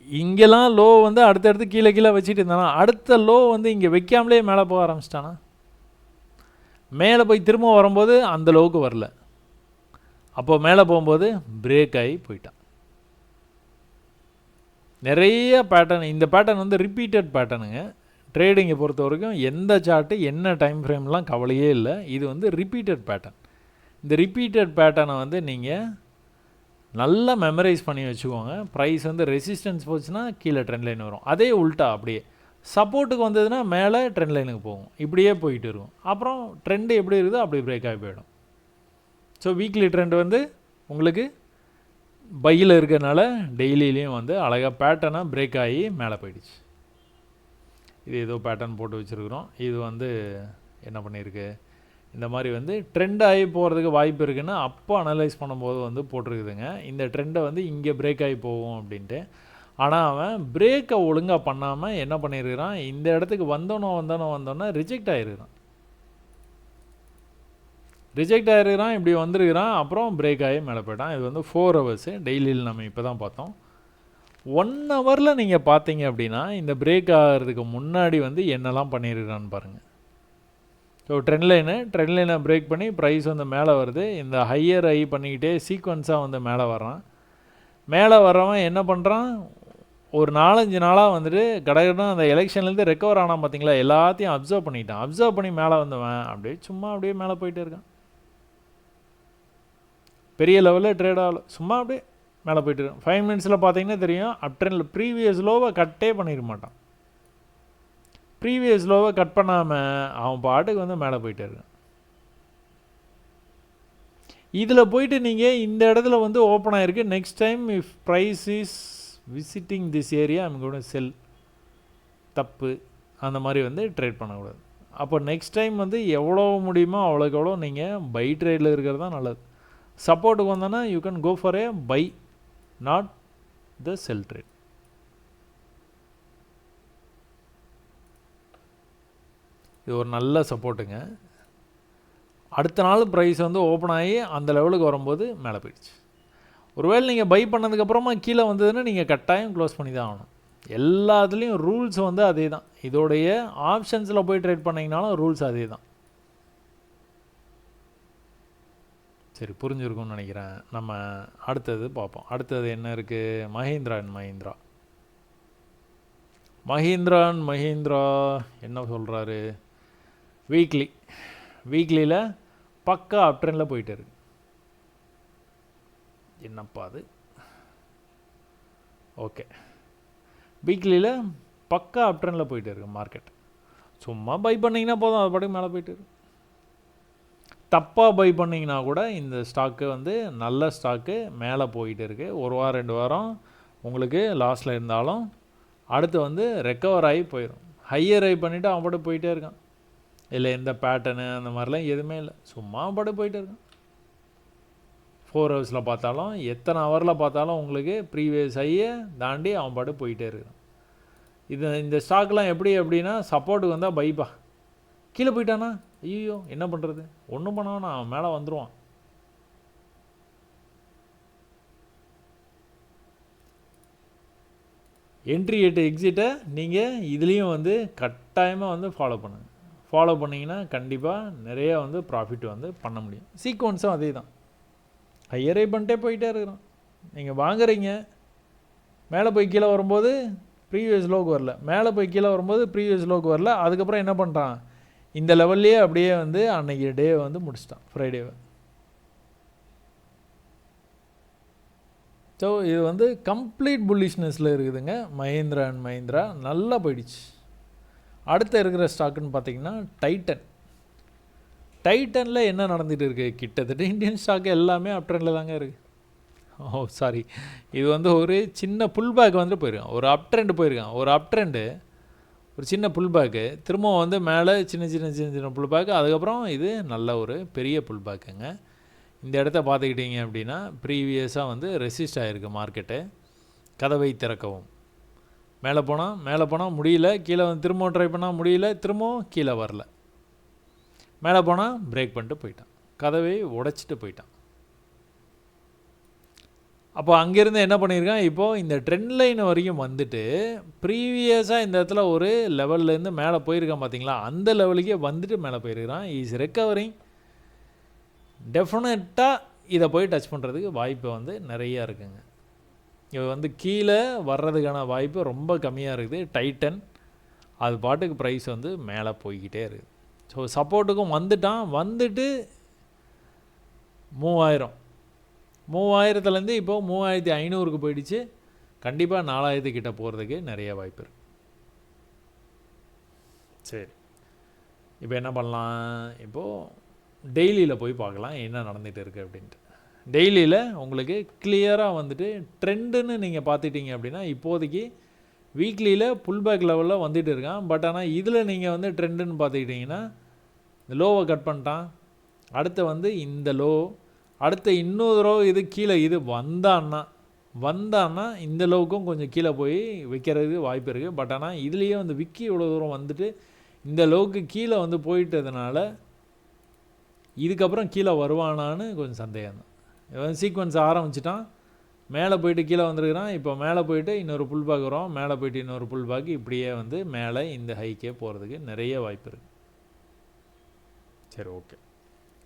இங்கெல்லாம் லோ வந்து அடுத்தடுத்து கீழே வச்சுட்டு இருந்தானா, அடுத்த லோ வந்து இங்கே வைக்காமலே மேலே போக ஆரம்பிச்சிட்டானா, மேலே போய் திரும்ப வரும்போது அந்த லோவுக்கு வரல. அப்போ மேலே போகும்போது பிரேக் ஆகி போயிட்டான். நிறைய பேட்டர்ன், இந்த பேட்டர்ன் வந்து ரிப்பீட்டட் பேட்டர்னுங்க. ட்ரேடிங்கை பொறுத்த வரைக்கும் எந்த சார்ட்டு என்ன டைம் ஃப்ரேம்லாம் கவலையே இல்லை. இது வந்து ரிப்பீட்டட் பேட்டர்ன். இந்த ரிப்பீட்டட் பேட்டர்னை வந்து நீங்கள் நல்லா மெமரைஸ் பண்ணி வச்சுக்கோங்க. ப்ரைஸ் வந்து ரெசிஸ்டன்ஸ் போச்சுன்னா கீழே ட்ரெண்ட் லைன் வரும், அதே உல்ட்டா அப்படியே சப்போர்ட்டுக்கு வந்ததுன்னா மேலே ட்ரெண்ட் லைனுக்கு போகும், இப்படியே போயிட்டு இருக்கும். அப்புறம் ட்ரெண்டு எப்படி இருக்குதோ அப்படி பிரேக் ஆகி போயிடும். ஸோ வீக்லி ட்ரெண்ட் வந்து உங்களுக்கு பையில் இருக்கிறனால டெய்லியிலையும் வந்து அழகாக பேட்டர்னாக பிரேக் ஆகி மேலே போயிடுச்சு. இது ஏதோ பேட்டர்ன் போட்டு வச்சுருக்குறோம். இது வந்து என்ன பண்ணியிருக்கு, இந்த மாதிரி வந்து ட்ரெண்ட் ஆகி போகிறதுக்கு வாய்ப்பு இருக்குன்னு அப்போ அனலைஸ் பண்ணும்போது வந்து போட்டிருக்குதுங்க. இந்த ட்ரெண்டை வந்து இங்கே பிரேக் ஆகி போகும் அப்படின்ட்டு. ஆனால் அவன் பிரேக்கை ஒழுங்காக பண்ணாமல் என்ன பண்ணியிருக்கிறான், இந்த இடத்துக்கு வந்தோன்னே ரிஜெக்ட் ஆகிருக்கிறான். இப்படி வந்திருக்கிறான், அப்புறம் பிரேக் ஆகி மேலே போயிட்டான். இது வந்து 4 ஹவர்ஸு, டெய்லியில் நம்ம இப்போ தான் பார்த்தோம். 1 ஹவரில் நீங்கள் பார்த்தீங்க அப்படின்னா இந்த பிரேக் ஆகிறதுக்கு முன்னாடி வந்து என்னெல்லாம் பண்ணியிருக்கிறான்னு பாருங்கள். ஸோ ட்ரெண்ட் லைனை பிரேக் பண்ணி ப்ரைஸ் வந்து மேலே வருது. இந்த ஹையர் ஹை பண்ணிக்கிட்டே சீக்வன்ஸாக வந்து மேலே வர்றான். மேலே வர்றவன் என்ன பண்ணுறான், ஒரு 4-5 நாளாக வந்துட்டு கடகடனா அந்த எலெக்ஷன்லேருந்து ரெக்கவர் ஆனால் பார்த்தீங்களா, எல்லாத்தையும் அப்சர்வ் பண்ணிட்டான். அப்சர்வ் பண்ணி மேலே வந்தவன் அப்படியே மேலே போயிட்டே இருக்கான். பெரிய லெவலில் ட்ரேட் ஆகல, சும்மா அப்படியே மேலே போயிட்டு இருக்கான். 5 மினிட்ஸில் பார்த்தீங்கன்னா தெரியும், அப் ட்ரெண்டில் ப்ரீவியஸ் லோவை கட்டே பண்ணிட மாட்டான். ப்ரீவியஸ் லோவை கட் பண்ணாமல் அவன் பாட்டுக்கு வந்து மேலே போயிட்டே இருக்கான். இதில் போயிட்டு நீங்கள் இந்த இடத்துல வந்து ஓப்பன் ஆகிருக்கு. Next time if price is visiting this area I'm going to sell, தப்பு. அந்த மாதிரி வந்து ட்ரேட் பண்ணக்கூடாது. அப்போ நெக்ஸ்ட் டைம் வந்து எவ்வளோ முடியுமோ அவ்வளோக்கு எவ்வளோ நீங்கள் பை ட்ரேடில் இருக்கிறது தான் நல்லது. சப்போர்ட்டுக்கு வந்தோன்னா you can go for a buy, not the sell trade. இது ஒரு நல்ல சப்போர்ட்டுங்க. அடுத்த நாள் ப்ரைஸ் வந்து ஓப்பன் ஆகி அந்த லெவலுக்கு வரும்போது மேலே போயிடுச்சு. ஒருவேளை நீங்கள் பை பண்ணதுக்கப்புறமா கீழே வந்ததுன்னா நீங்கள் கட்டாயம் க்ளோஸ் பண்ணி தான் ஆகணும். எல்லாத்துலேயும் ரூல்ஸ் வந்து அதே தான். இதோடைய ஆப்ஷன்ஸில் போய் ட்ரேட் பண்ணிங்கனாலும் ரூல்ஸ் அதே தான். சரி, புரிஞ்சிருக்கும்னு நினைக்கிறேன். நம்ம அடுத்தது பார்ப்போம். அடுத்தது என்ன இருக்குது? மஹிந்திரா அண்ட் மஹிந்திரா. மஹிந்திரா அண்ட் மஹிந்திரா என்ன சொல்கிறாரு? வீக்லியில் பக்கா அப் ட்ரெண்டில் போயிட்டு இருக்கு. என்னப்பா அது? ஓகே, வீக்லியில் பக்கா அப் ட்ரெண்டில் போயிட்டு இருக்கு மார்க்கெட். சும்மா பை பண்ணிங்கன்னா போதும், அது பாட்டுக்கு மேலே போயிட்டு இருக்கு. தப்பாக பை பண்ணிங்கன்னா கூட இந்த ஸ்டாக்கு வந்து நல்ல ஸ்டாக்கு மேலே போயிட்டு இருக்குது. ஒரு வாரம் 2 வாரம் உங்களுக்கு லாஸில் இருந்தாலும் அடுத்து வந்து ரெக்கவர் ஆகி போயிடும். ஹையர் ஹை பண்ணிவிட்டு அவன் பாட்டு போயிட்டே இருக்கான். இல்லை எந்த பேட்டர்னு அந்த மாதிரிலாம் எதுவுமே இல்லை, சும்மா அவன் பாட்டு போயிட்டே இருக்கான். 4 ஹவர்ஸில் பார்த்தாலும் எத்தனை ஹவரில் பார்த்தாலும் உங்களுக்கு ப்ரீவியஸ் ஹையை தாண்டி அவன் பாட்டு போயிட்டே இருக்கான். இந்த ஸ்டாக்லாம் எப்படின்னா சப்போர்ட்டுக்கு வந்தால் பைப்பா, கீழே போயிட்டானா ஐயோ என்ன பண்ணுறது, ஒன்றும் பண்ணானா அவன் மேலே வந்துடுவான். என்ட்ரி எக்ஸிட்டை நீங்கள் இதுலேயும் வந்து கட்டாயமாக வந்து ஃபாலோ பண்ணிங்கன்னா கண்டிப்பாக நிறைய வந்து ப்ராஃபிட் வந்து பண்ண முடியும். சீக்வன்ஸும் அதே தான், ஹையரை பண்ணிட்டே போயிட்டே இருக்கிறோம். நீங்கள் வாங்குறீங்க, மேலே போய் கீழே வரும்போது ப்ரீவியஸ் லோக்கு வரல, மேலே போய் கீழே வரும்போது ப்ரீவியஸ் லோக்கு வரல. அதுக்கப்புறம் என்ன பண்ணுறான், இந்த லெவல்லையே அப்படியே வந்து அன்றைக்கி டே வந்து முடிச்சிட்டான், ஃப்ரைடேவை. ஸோ இது வந்து கம்ப்ளீட் புல்லிஷ்னஸில் இருக்குதுங்க. மஹிந்திரா அண்ட் மஹிந்திரா நல்லா போயிடுச்சு. அடுத்து இருக்கிற ஸ்டாக்குன்னு பார்த்தீங்கன்னா டைட்டனில் என்ன நடந்துகிட்டு இருக்குது? கிட்டத்தட்ட இந்தியன் ஸ்டாக்கு எல்லாமே அப் ட்ரெண்டில் தாங்க இருக்குது. சாரி, இது வந்து ஒரு சின்ன புல் பேக் வந்து போயிருக்கான், ஒரு அப் ட்ரெண்டு போயிருக்கான். ஒரு சின்ன புல் பேக்கு, திரும்பவும் வந்து மேலே சின்ன புல் பேக்கு, அதுக்கப்புறம் இது நல்ல ஒரு பெரிய புல் பேக்குங்க. இந்த இடத்த பார்த்துக்கிட்டிங்க அப்படின்னா ப்ரீவியஸாக வந்து ரெசிஸ்ட் ஆகிருக்கு மார்க்கெட்டு. கதவை திறக்கவும் மேலே போனால் முடியல, கீழே வந்து திரும்பவும் ட்ரை பண்ணால் முடியல, திரும்பவும் கீழே வரல, மேலே போனால் பிரேக் பண்ணிட்டு போயிட்டான், கதவை உடைச்சிட்டு போயிட்டான். அப்போ அங்கேருந்து என்ன பண்ணியிருக்கான், இப்போது இந்த ட்ரெண்ட் லைன் வரைக்கும் வந்துட்டு ப்ரீவியஸாக இந்த இடத்துல ஒரு லெவல்லேருந்து மேலே போயிருக்கான் பார்த்தீங்களா, அந்த லெவலுக்கே வந்துட்டு மேலே போயிருக்கிறான். Is recovering. டெஃபினட்டாக இதை போய் டச் பண்ணுறதுக்கு வாய்ப்பு வந்து நிறையா இருக்குங்க. இது வந்து கீழே வர்றதுக்கான வாய்ப்பு ரொம்ப கம்மியாக இருக்குது. டைட்டன் அது பாட்டுக்கு ப்ரைஸ் வந்து மேலே போய்கிட்டே இருக்குது. ஸோ சப்போர்ட்டுக்கும் வந்துட்டு 3000 இப்போது 3500க்கு போயிடுச்சு. கண்டிப்பாக 4000 கிட்ட போகிறதுக்கு நிறைய வாய்ப்பு இருக்குது. சரி, இப்போ என்ன பண்ணலாம், இப்போது டெய்லியில் போய் பார்க்கலாம் என்ன நடந்துகிட்டு இருக்குது அப்படின்ட்டு. டெய்லியில் உங்களுக்கு கிளியராக வந்துட்டு ட்ரெண்டுன்னு நீங்கள் பார்த்துட்டிங்க அப்படின்னா இப்போதைக்கு வீக்லியில் புல் பேக் லெவலில் வந்துட்டு இருக்கான். பட் ஆனால் இதில் நீங்கள் வந்து ட்ரெண்டுன்னு பார்த்துக்கிட்டிங்கன்னா இந்த லோவை கட் பண்ணிட்டான், அடுத்து வந்து இந்த லோ, அடுத்த இன்னொரு ரோ இது கீழே இது வந்தான்னா இந்த லோவுக்கும் கொஞ்சம் கீழே போய் விற்கிறதுக்கு வாய்ப்பு இருக்குது. பட் ஆனால் இதுலேயே வந்து விக்கி இவ்வளோ தூரம் வந்துட்டு இந்த லோவுக்கு கீழே வந்து போயிட்டதுனால இதுக்கப்புறம் கீழே வருவானான்னு கொஞ்சம் சந்தேகம் தான். இவன் சீக்வன்ஸ் ஆரம்பிச்சிட்டான், மேலே போயிட்டு கீழே வந்துருக்கிறான், இப்போ மேலே போயிட்டு இன்னொரு புல் பேக் வரும், மேலே போயிட்டு இன்னொரு புல் பேக், இப்படியே வந்து மேலே இந்த ஹைக்கே போகிறதுக்கு நிறைய வாய்ப்பு இருக்குது. சரி, ஓகே,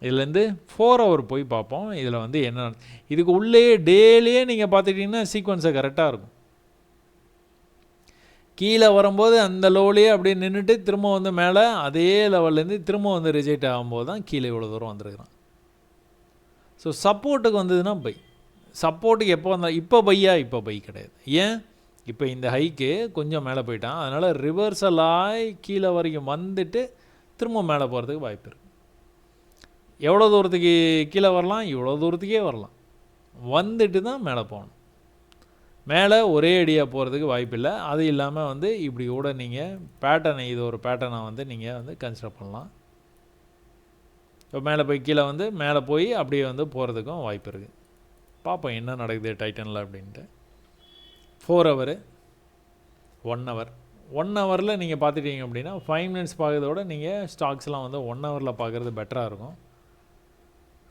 இதுலேருந்து 4 ஹவர் போய் பார்ப்போம். இதில் வந்து என்ன இதுக்கு உள்ளே டேலியே நீங்கள் பார்த்துக்கிட்டிங்கன்னா சீக்வன்ஸை கரெக்டாக இருக்கும். கீழே வரும்போது அந்த லோவிலேயே அப்படியே நின்றுட்டு திரும்ப வந்து மேலே அதே லெவல்லேருந்து திரும்ப வந்து ரிஜெக்ட் ஆகும்போது தான் கீழே இவ்வளோ தூரம் வந்துருக்கிறான். ஸோ சப்போர்ட்டுக்கு வந்ததுன்னா பை, சப்போர்ட்டுக்கு எப்போ வந்தால் இப்போ பை கிடையாது. ஏன், இப்போ இந்த ஹைக்கு கொஞ்சம் மேலே போயிட்டான், அதனால் ரிவர்சலாகி கீழே வரைக்கும் வந்துட்டு திரும்ப மேலே போகிறதுக்கு வாய்ப்பு இருக்குது. எவ்வளோ தூரத்துக்கு கீழே வரலாம், இவ்வளோ தூரத்துக்கே வரலாம், வந்துட்டு தான் மேலே போகணும். மேலே ஒரே அடியாக போகிறதுக்கு வாய்ப்பில்லை. அது இல்லாமல் வந்து இப்படி கூட நீங்கள் பேட்டர்னை, இது ஒரு பேட்டர்னை வந்து நீங்கள் வந்து கன்சிடர் பண்ணலாம். இப்போ மேலே போய் கீழே வந்து மேலே போய் அப்படியே வந்து போகிறதுக்கும் வாய்ப்பு இருக்குது. பார்ப்போம் என்ன நடக்குது டைட்டனில் அப்படின்ட்டு. 4 ஹவர் 1 ஹவர் 1 ஹவரில் நீங்கள் பார்த்துட்டீங்க அப்படின்னா 5 மினிட்ஸ் பார்க்குறதோட நீங்கள் ஸ்டாக்ஸ்லாம் வந்து 1 ஹவரில் பார்க்குறது பெட்டராக இருக்கும்.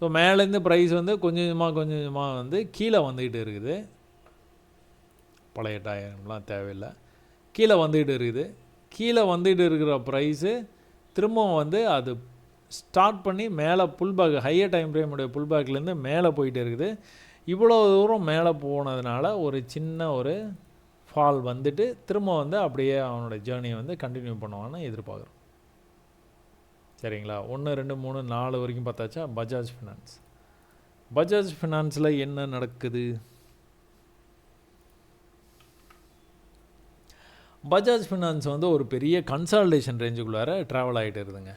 ஸோ மேலேருந்து ப்ரைஸ் வந்து கொஞ்சமாக வந்து கீழே வந்துக்கிட்டு இருக்குது. பழைய டயம்லாம் தேவையில்லை, கீழே வந்துக்கிட்டு இருக்குது. கீழே வந்துக்கிட்டு இருக்கிற ப்ரைஸு திரும்பவும் வந்து அது ஸ்டார்ட் பண்ணி மேலே புல்பேக் ஹையர் டைம் ஃப்ரேமுடைய புல்பேக்லேருந்து மேலே போயிட்டு இருக்குது. இவ்வளோ தூரம் மேலே போனதுனால ஒரு சின்ன ஒரு ஃபால் வந்துட்டு திரும்ப வந்து அப்படியே அவனோட ஜேர்னியை வந்து கண்டினியூ பண்ணுவான்னு எதிர்பார்க்குறோம். சரிங்களா? 1 2 3 4 வரைக்கும் பார்த்தாச்சா? பஜாஜ் ஃபினான்ஸ். பஜாஜ் ஃபினான்ஸில் என்ன நடக்குது? பஜாஜ் ஃபினான்ஸ் வந்து ஒரு பெரிய கன்சால்டேஷன் ரேஞ்சுக்குள்ளார ட்ராவல் ஆகிட்டு இருக்குதுங்க.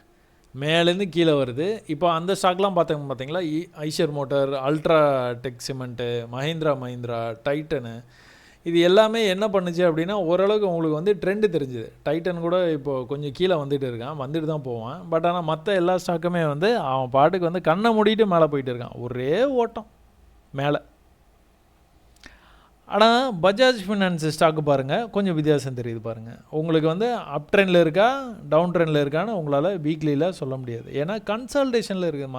மேலேருந்து கீழே வருது. இப்போ அந்த ஸ்டாக்லாம் பார்த்தீங்களா, Eicher motor, ultra tech cement, Mahindra, Titan, இது எல்லாமே என்ன பண்ணுச்சு அப்படின்னா ஓரளவுக்கு உங்களுக்கு வந்து ட்ரெண்டு தெரிஞ்சுது. டைட்டன் கூட இப்போது கொஞ்சம் கீழே வந்துட்டு இருக்கான், வந்துட்டு தான் போவான். பட் ஆனால் மற்ற எல்லா ஸ்டாக்குமே வந்து அவன் பாட்டுக்கு வந்து கண்ணை மூடிட்டு மேலே போயிட்டு இருக்கான். ஒரே ஓட்டம் மேலே. ஆனால் பஜாஜ் ஃபினான்ஸ் ஸ்டாக்கு பாருங்கள், கொஞ்சம் வித்தியாசம் தெரியுது பாருங்கள். உங்களுக்கு வந்து அப் ட்ரெண்டில் இருக்கா டவுன் ட்ரெண்டில் இருக்கான்னு உங்களால் வீக்லியில் சொல்ல முடியாது. ஏன்னா கன்சல்டேஷனில் இருக்குது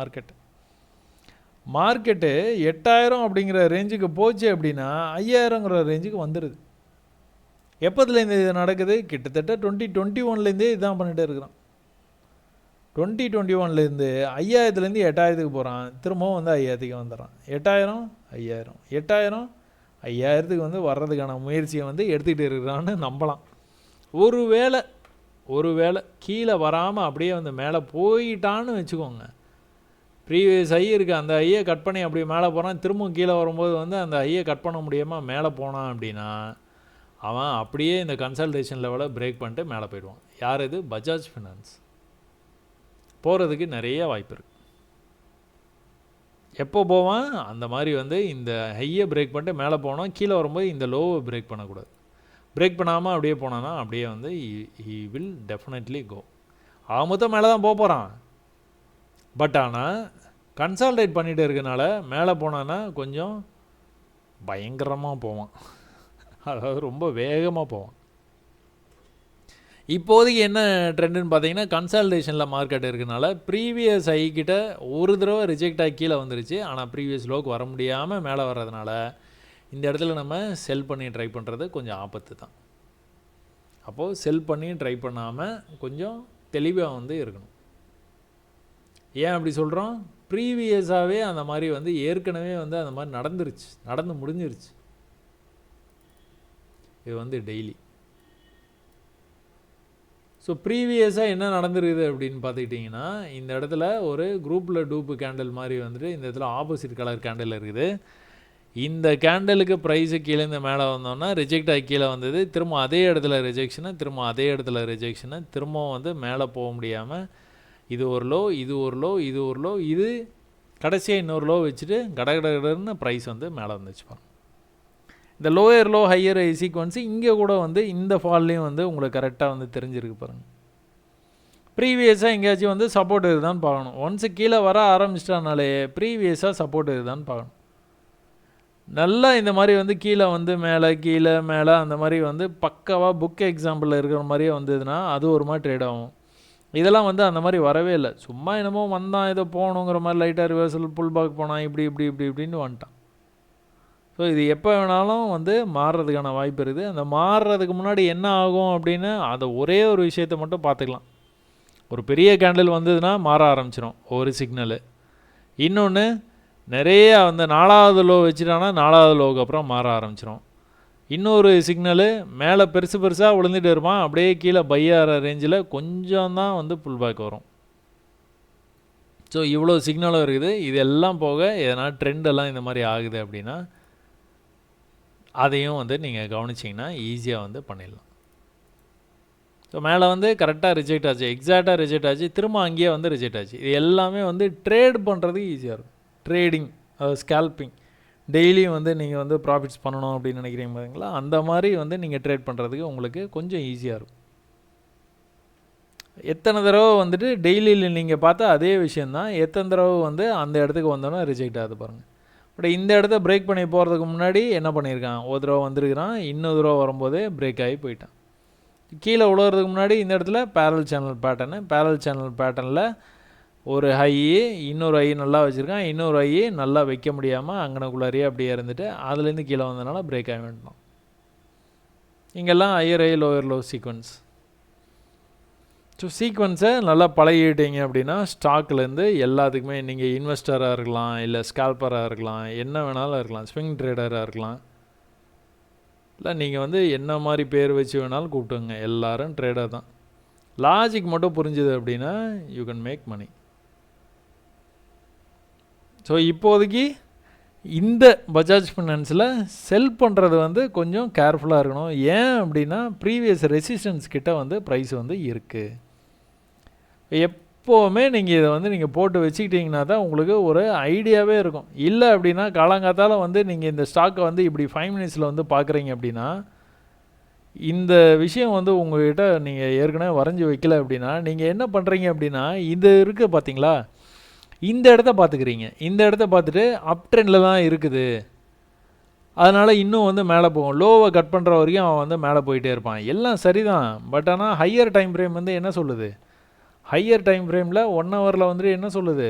மார்க்கெட்டு 8000 அப்படிங்கிற ரேஞ்சுக்கு போச்சு அப்படின்னா 5000ங்கிற ரேஞ்சுக்கு வந்துடுது. எப்போதுலேருந்து இது நடக்குது? கிட்டத்தட்ட 2021லேருந்தே இதுதான் பண்ணிகிட்டே இருக்கிறான். 2021லேருந்து 5000லேருந்து 8000க்கு போகிறான், திரும்பவும் வந்து 5000க்கு வந்துடுறான். 8000 5000 8000 5000க்கு வந்து வர்றதுக்கான முயற்சியை வந்து எடுத்துக்கிட்டு இருக்கிறான்னு நம்பலாம். ஒருவேளை கீழே வராமல் அப்படியே வந்து மேலே போயிட்டான்னு வச்சுக்கோங்க, ப்ரீவியஸ் ஐ இருக்குது, அந்த ஐயை கட் பண்ணி அப்படியே மேலே போகிறான், திரும்பவும் கீழே வரும்போது வந்து அந்த ஐயை கட் பண்ண முடியாமல் மேலே போனான் அப்படின்னா அவன் அப்படியே இந்த கன்சல்டேஷன் லெவலை பிரேக் பண்ணிட்டு மேலே போயிடுவான். யார் இது? பஜாஜ் ஃபினான்ஸ். போகிறதுக்கு நிறைய வாய்ப்பு இருக்குது. எப்போ போவான்? அந்த மாதிரி வந்து இந்த ஹையை பிரேக் பண்ணிட்டு மேலே போனோம், கீழே வரும்போது இந்த லோவை பிரேக் பண்ணக்கூடாது. பிரேக் பண்ணாமல் அப்படியே போனான்னா அப்படியே வந்து ஹி வில் டெஃபினெட்லி கோ. மொத்தம் மேலே தான் போகிறான். பட் ஆனால் கன்சால்டேட் பண்ணிகிட்டு இருக்கனால மேலே போனான்னா கொஞ்சம் பயங்கரமாக போவான், அதாவது ரொம்ப வேகமாக போவான். இப்போதைக்கு என்ன ட்ரெண்டுன்னு பார்த்தீங்கன்னா, கன்சால்டேஷனில் மார்க்கெட் இருக்கனால ப்ரீவியஸ் ஐக்கிட்ட ஒரு தடவை ரிஜெக்ட் ஆகி கீழே வந்துருச்சு. ஆனால் ப்ரீவியஸ் லோக்கு வர முடியாமல் மேலே வர்றதுனால இந்த இடத்துல நம்ம செல் பண்ணி ட்ரை பண்ணுறது கொஞ்சம் ஆபத்து தான். அப்போது செல் பண்ணி ட்ரை பண்ணாமல் கொஞ்சம் தெளிவாக வந்து இருக்கணும். ஏன் அப்படி சொல்கிறோம்? ப்ரீவியஸாகவே அந்த மாதிரி வந்து ஏற்கனவே வந்து அந்த மாதிரி நடந்து முடிஞ்சிருச்சு. இது வந்து டெய்லி. ஸோ ப்ரீவியஸாக என்ன நடந்துருக்குது அப்படின்னு பார்த்துக்கிட்டிங்கன்னா, இந்த இடத்துல ஒரு குரூப்பில் டூப்பு கேண்டில் மாதிரி வந்துட்டு இந்த இடத்துல ஆப்போசிட் கலர் கேண்டில் இருக்குது. இந்த கேண்டலுக்கு ப்ரைஸு கீழேருந்து மேலே வந்தோன்னா ரிஜெக்ட் ஆகி கீழே வந்தது, திரும்ப அதே இடத்துல ரிஜெக்ஷனு, திரும்ப அதே இடத்துல ரிஜெக்ஷனு, திரும்பவும் வந்து மேலே போக முடியாமல் இது ஒரு லோ, இது ஒரு லோ, இது ஒரு லோ, இது கடைசியாக இன்னொரு லோ வச்சுட்டு கடகடன்னு ப்ரைஸ் வந்து மேலே வந்துச்சு பாருங்க. இந்த லோயர் லோ ஹையர் சீக்வன்ஸு இங்கே கூட வந்து இந்த ஃபால்லையும் வந்து உங்களுக்கு கரெக்டாக வந்து தெரிஞ்சிருக்கு பாருங்கள். ப்ரீவியஸாக எங்கேயாச்சும் வந்து சப்போர்ட் இருக்குதான்னு பார்க்கணும். ஒன்ஸு கீழே வர ஆரம்பிச்சிட்டானாலே ப்ரீவியஸாக சப்போர்ட் இருக்குதான்னு பார்க்கணும். நல்லா இந்த மாதிரி வந்து கீழே வந்து கீழே மேலே அந்த மாதிரி வந்து பக்காவாக புக் எக்ஸாம்பிளில் இருக்கிற மாதிரியே வந்ததுன்னா அது ஒரு மாதிரி ட்ரேட் ஆகும். இதெல்லாம் வந்து அந்த மாதிரி வரவே இல்லை. சும்மா என்னமோ வந்தான் ஏதோ போகணுங்கிற மாதிரி லைட்டாக ரிவர்சல் புல் பேக் போனான், இப்படின்னு வந்துட்டான். ஸோ இது எப்போ வேணாலும் வந்து மாறுறதுக்கான வாய்ப்பு இருக்குது. அந்த மாறுறதுக்கு முன்னாடி என்ன ஆகும் அப்படின்னு அதை ஒரே ஒரு விஷயத்தை மட்டும் பார்த்துக்கலாம். ஒரு பெரிய கேண்டில் வந்ததுன்னா மாற ஆரம்பிச்சிடும் ஒரு சிக்னலு. இன்னொன்று நிறைய அந்த 4வது லோ வச்சுட்டானா 4வது லோவுக்கு அப்புறம் மாற ஆரம்பிச்சிடும். இன்னொரு சிக்னலு மேலே பெருசாக விழுந்துட்டு இருப்பான், அப்படியே கீழே பை ஆகிற ரேஞ்சில் கொஞ்சம் தான் வந்து புல் பேக் வரும். ஸோ இவ்வளோ சிக்னலும் இருக்குது. இதெல்லாம் போக எதனா ட்ரெண்டெல்லாம் இந்த மாதிரி ஆகுது அப்படின்னா அதையும் வந்து நீங்கள் கவனிச்சிங்கன்னா ஈஸியாக வந்து பண்ணிடலாம். ஸோ மேலே வந்து கரெக்டாக ரிஜெக்ட் ஆச்சு, எக்ஸாக்டாக ரிஜெக்ட் ஆச்சு, திரும்ப அங்கேயே வந்து ரிஜெக்ட் ஆச்சு. இது எல்லாமே வந்து ட்ரேட் பண்ணுறதுக்கு ஈஸியாக இருக்கும். ட்ரேடிங், அதாவது ஸ்கேல்பிங், டெய்லியும் வந்து நீங்கள் வந்து ப்ராஃபிட்ஸ் பண்ணணும் அப்படின்னு நினைக்கிறீங்க பார்த்தீங்களா, அந்த மாதிரி வந்து நீங்கள் ட்ரேட் பண்ணுறதுக்கு உங்களுக்கு கொஞ்சம் ஈஸியாக இருக்கும். எத்தனை தடவை வந்துட்டு டெய்லியில் நீங்கள் பார்த்தா அதே விஷயந்தான், எத்தனை தடவை வந்து அந்த இடத்துக்கு வந்தோன்னா ரிஜெக்ட் ஆகுது பாருங்கள். பட் இந்த இடத்த பிரேக் பண்ணி போகிறதுக்கு முன்னாடி என்ன பண்ணியிருக்கான், ஒரு தடவை வந்திருக்கிறான், இன்னொரு தடவை வரும்போதே பிரேக் ஆகி போயிட்டான். கீழே விழுறதுக்கு முன்னாடி இந்த இடத்துல பேரல் சேனல் பேட்டர்னில் ஒரு ஹை, இன்னொரு ஐ நல்லா வச்சுருக்கான், இன்னொரு ஐ நல்லா வைக்க முடியாமல் அங்கனக்குள்ளாரியே அப்படியே இருந்துட்டு அதுலேருந்து கீழே வந்ததுனால பிரேக் ஆகி வேண்டாம். இங்கெல்லாம் ஹையர் ஐ லோயர் லோ சீக்வன்ஸ். ஸோ சீக்வன்ஸை நல்லா பழகிட்டீங்க அப்படின்னா ஸ்டாக்லேருந்து எல்லாத்துக்குமே நீங்கள் இன்வெஸ்டராக இருக்கலாம், இல்லை ஸ்கால்பராக இருக்கலாம், என்ன வேணாலும் இருக்கலாம், ஸ்விங் ட்ரேடராக இருக்கலாம், இல்லை நீங்கள் வந்து என்ன மாதிரி பேர் வச்சு வேணாலும் கூப்பிட்டுங்க, எல்லோரும் ட்ரேடர் தான். லாஜிக் மட்டும் புரிஞ்சுது அப்படின்னா you can make money. So இப்போதைக்கு இந்த பஜாஜ் ஃபினான்ஸில் செல் பண்ணுறது வந்து கொஞ்சம் கேர்ஃபுல்லாக இருக்கணும். ஏன் அப்படின்னா ப்ரீவியஸ் ரெசிஸ்டன்ஸ் கிட்ட வந்து ப்ரைஸ் வந்து இருக்குது. எப்போவுமே நீங்கள் இதை வந்து நீங்கள் போட்டு வச்சுக்கிட்டிங்கன்னா தான் உங்களுக்கு ஒரு ஐடியாவே இருக்கும். இல்லை அப்படின்னா காலங்காத்தால் வந்து நீங்கள் இந்த ஸ்டாக்கை வந்து இப்படி 5 மினிட்ஸில் வந்து பார்க்குறீங்க அப்படின்னா, இந்த விஷயம் வந்து உங்கள்கிட்ட நீங்கள் ஏற்கனவே வரைஞ்சி வைக்கல அப்படின்னா, நீங்கள் என்ன பண்ணுறீங்க அப்படின்னா, இது இருக்குது பார்த்தீங்களா, இந்த இடத்த பார்த்துக்கிறீங்க. இந்த இடத்த பார்த்துட்டு அப் ட்ரெண்டில் தான் இருக்குது, அதனால் இன்னும் வந்து மேலே போகும். லோவை கட் பண்ணுற வரைக்கும் அவன் வந்து மேலே போயிட்டே இருப்பான். எல்லாம் சரிதான். பட் ஆனால் ஹையர் டைம் ஃப்ரேம் வந்து என்ன சொல்லுது? ஹையர் டைம் ஃப்ரேமில் 1 ஹவரில் வந்துட்டு என்ன சொல்லுது?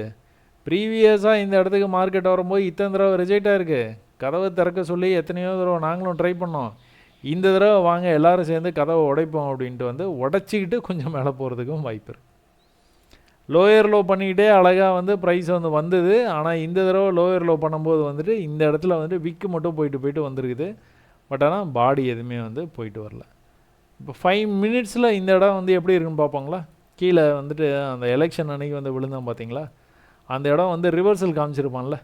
ப்ரீவியஸாக இந்த இடத்துக்கு மார்க்கெட் வரும்போது இத்தனை தடவை ரிஜெக்ட் ஆகிருக்கு, கதவை திறக்க சொல்லி எத்தனையோ தடவை நாங்களும் ட்ரை பண்ணோம், இந்த தடவை வாங்க எல்லோரும் சேர்ந்து கதவை உடைப்போம் அப்படின்ட்டு வந்து உடச்சிக்கிட்டு கொஞ்சம் மேலே போகிறதுக்கும் வாய்ப்பு இருக்குது. லோயர் லோ பண்ணிக்கிட்டே அழகாக வந்து ப்ரைஸ் வந்து வந்தது. ஆனால் இந்த தடவை லோயர் லோ பண்ணும்போது வந்துட்டு இந்த இடத்துல வந்துட்டு விக்கு மட்டும் போயிட்டு வந்துருக்குது. பட் ஆனால் பாடி எதுவுமே வந்து போயிட்டு வரல. இப்போ 5 மினிட்ஸில் இந்த இடம் வந்து எப்படி இருக்குன்னு பார்ப்பாங்களா? கீழே வந்துட்டு அந்த எலெக்ஷன் அன்றைக்கி வந்து விழுந்தான் பார்த்தீங்களா, அந்த இடம் வந்து ரிவர்சல் காமிச்சிருப்பான்ல,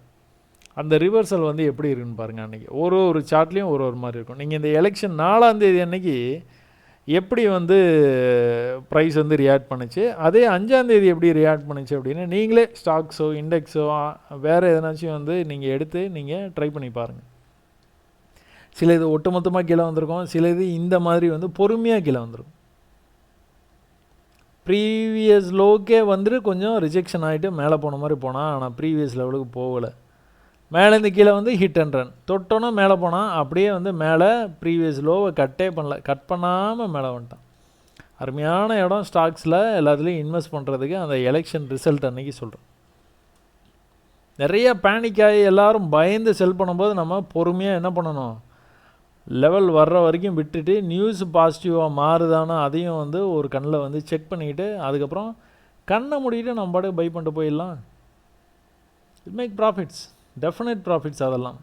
அந்த ரிவர்சல் வந்து எப்படி இருக்குன்னு பாருங்கள். அன்றைக்கி ஒரு சார்ட்லேயும் ஒரு மாதிரி இருக்கும். நீங்கள் இந்த எலெக்ஷன் 4ஆம் தேதி அன்றைக்கி எப்படி வந்து ப்ரைஸ் வந்து ரியாக்ட் பண்ணுச்சு, அதே 5ஆம் தேதி எப்படி ரியாக்ட் பண்ணுச்சு அப்படின்னு நீங்களே ஸ்டாக்ஸோ இண்டெக்ஸோ வேறு எதனாச்சும் வந்து நீங்கள் எடுத்து நீங்கள் ட்ரை பண்ணி பாருங்கள். சில இது ஒட்டுமொத்தமாக கீழே வந்திருக்கும், சில இது இந்த மாதிரி வந்து பொறுமையாக கீழே வந்துருக்கும். ப்ரீவியஸ் லோக்கே வந்துட்டு கொஞ்சம் ரிஜெக்ஷன் ஆகிட்டு மேலே போன மாதிரி போனால், ஆனால் ப்ரீவியஸ் லெவலுக்கு போகலை. மேலேருந்து கீழே வந்து ஹிட் அண்ட் ரன் தொட்டோன்னா மேலே போனால் அப்படியே வந்து மேலே ப்ரீவியஸ் லோவை கட்டே பண்ணல, கட் பண்ணாமல் மேலே வந்துட்டான். அருமையான இடம் ஸ்டாக்ஸில் எல்லாத்துலேயும் இன்வெஸ்ட் பண்ணுறதுக்கு. அந்த எலெக்ஷன் ரிசல்ட் அன்றைக்கி சொல்கிறோம். நிறைய பேனிக் ஆகி எல்லோரும் பயந்து செல் பண்ணும்போது நம்ம பொறுமையாக என்ன பண்ணணும், லெவல் வர்ற வரைக்கும் விட்டுட்டு நியூஸ் பாசிட்டிவாக மாறுதானோ அதையும் வந்து ஒரு கண்ணில் வந்து செக் பண்ணிக்கிட்டு அதுக்கப்புறம் கண்ணை மூடிட்டு நம்ம பாட்டுக்கு பை பண்ணிட்டு போயிடலாம். It make profits, definite profits. அதெல்லாம்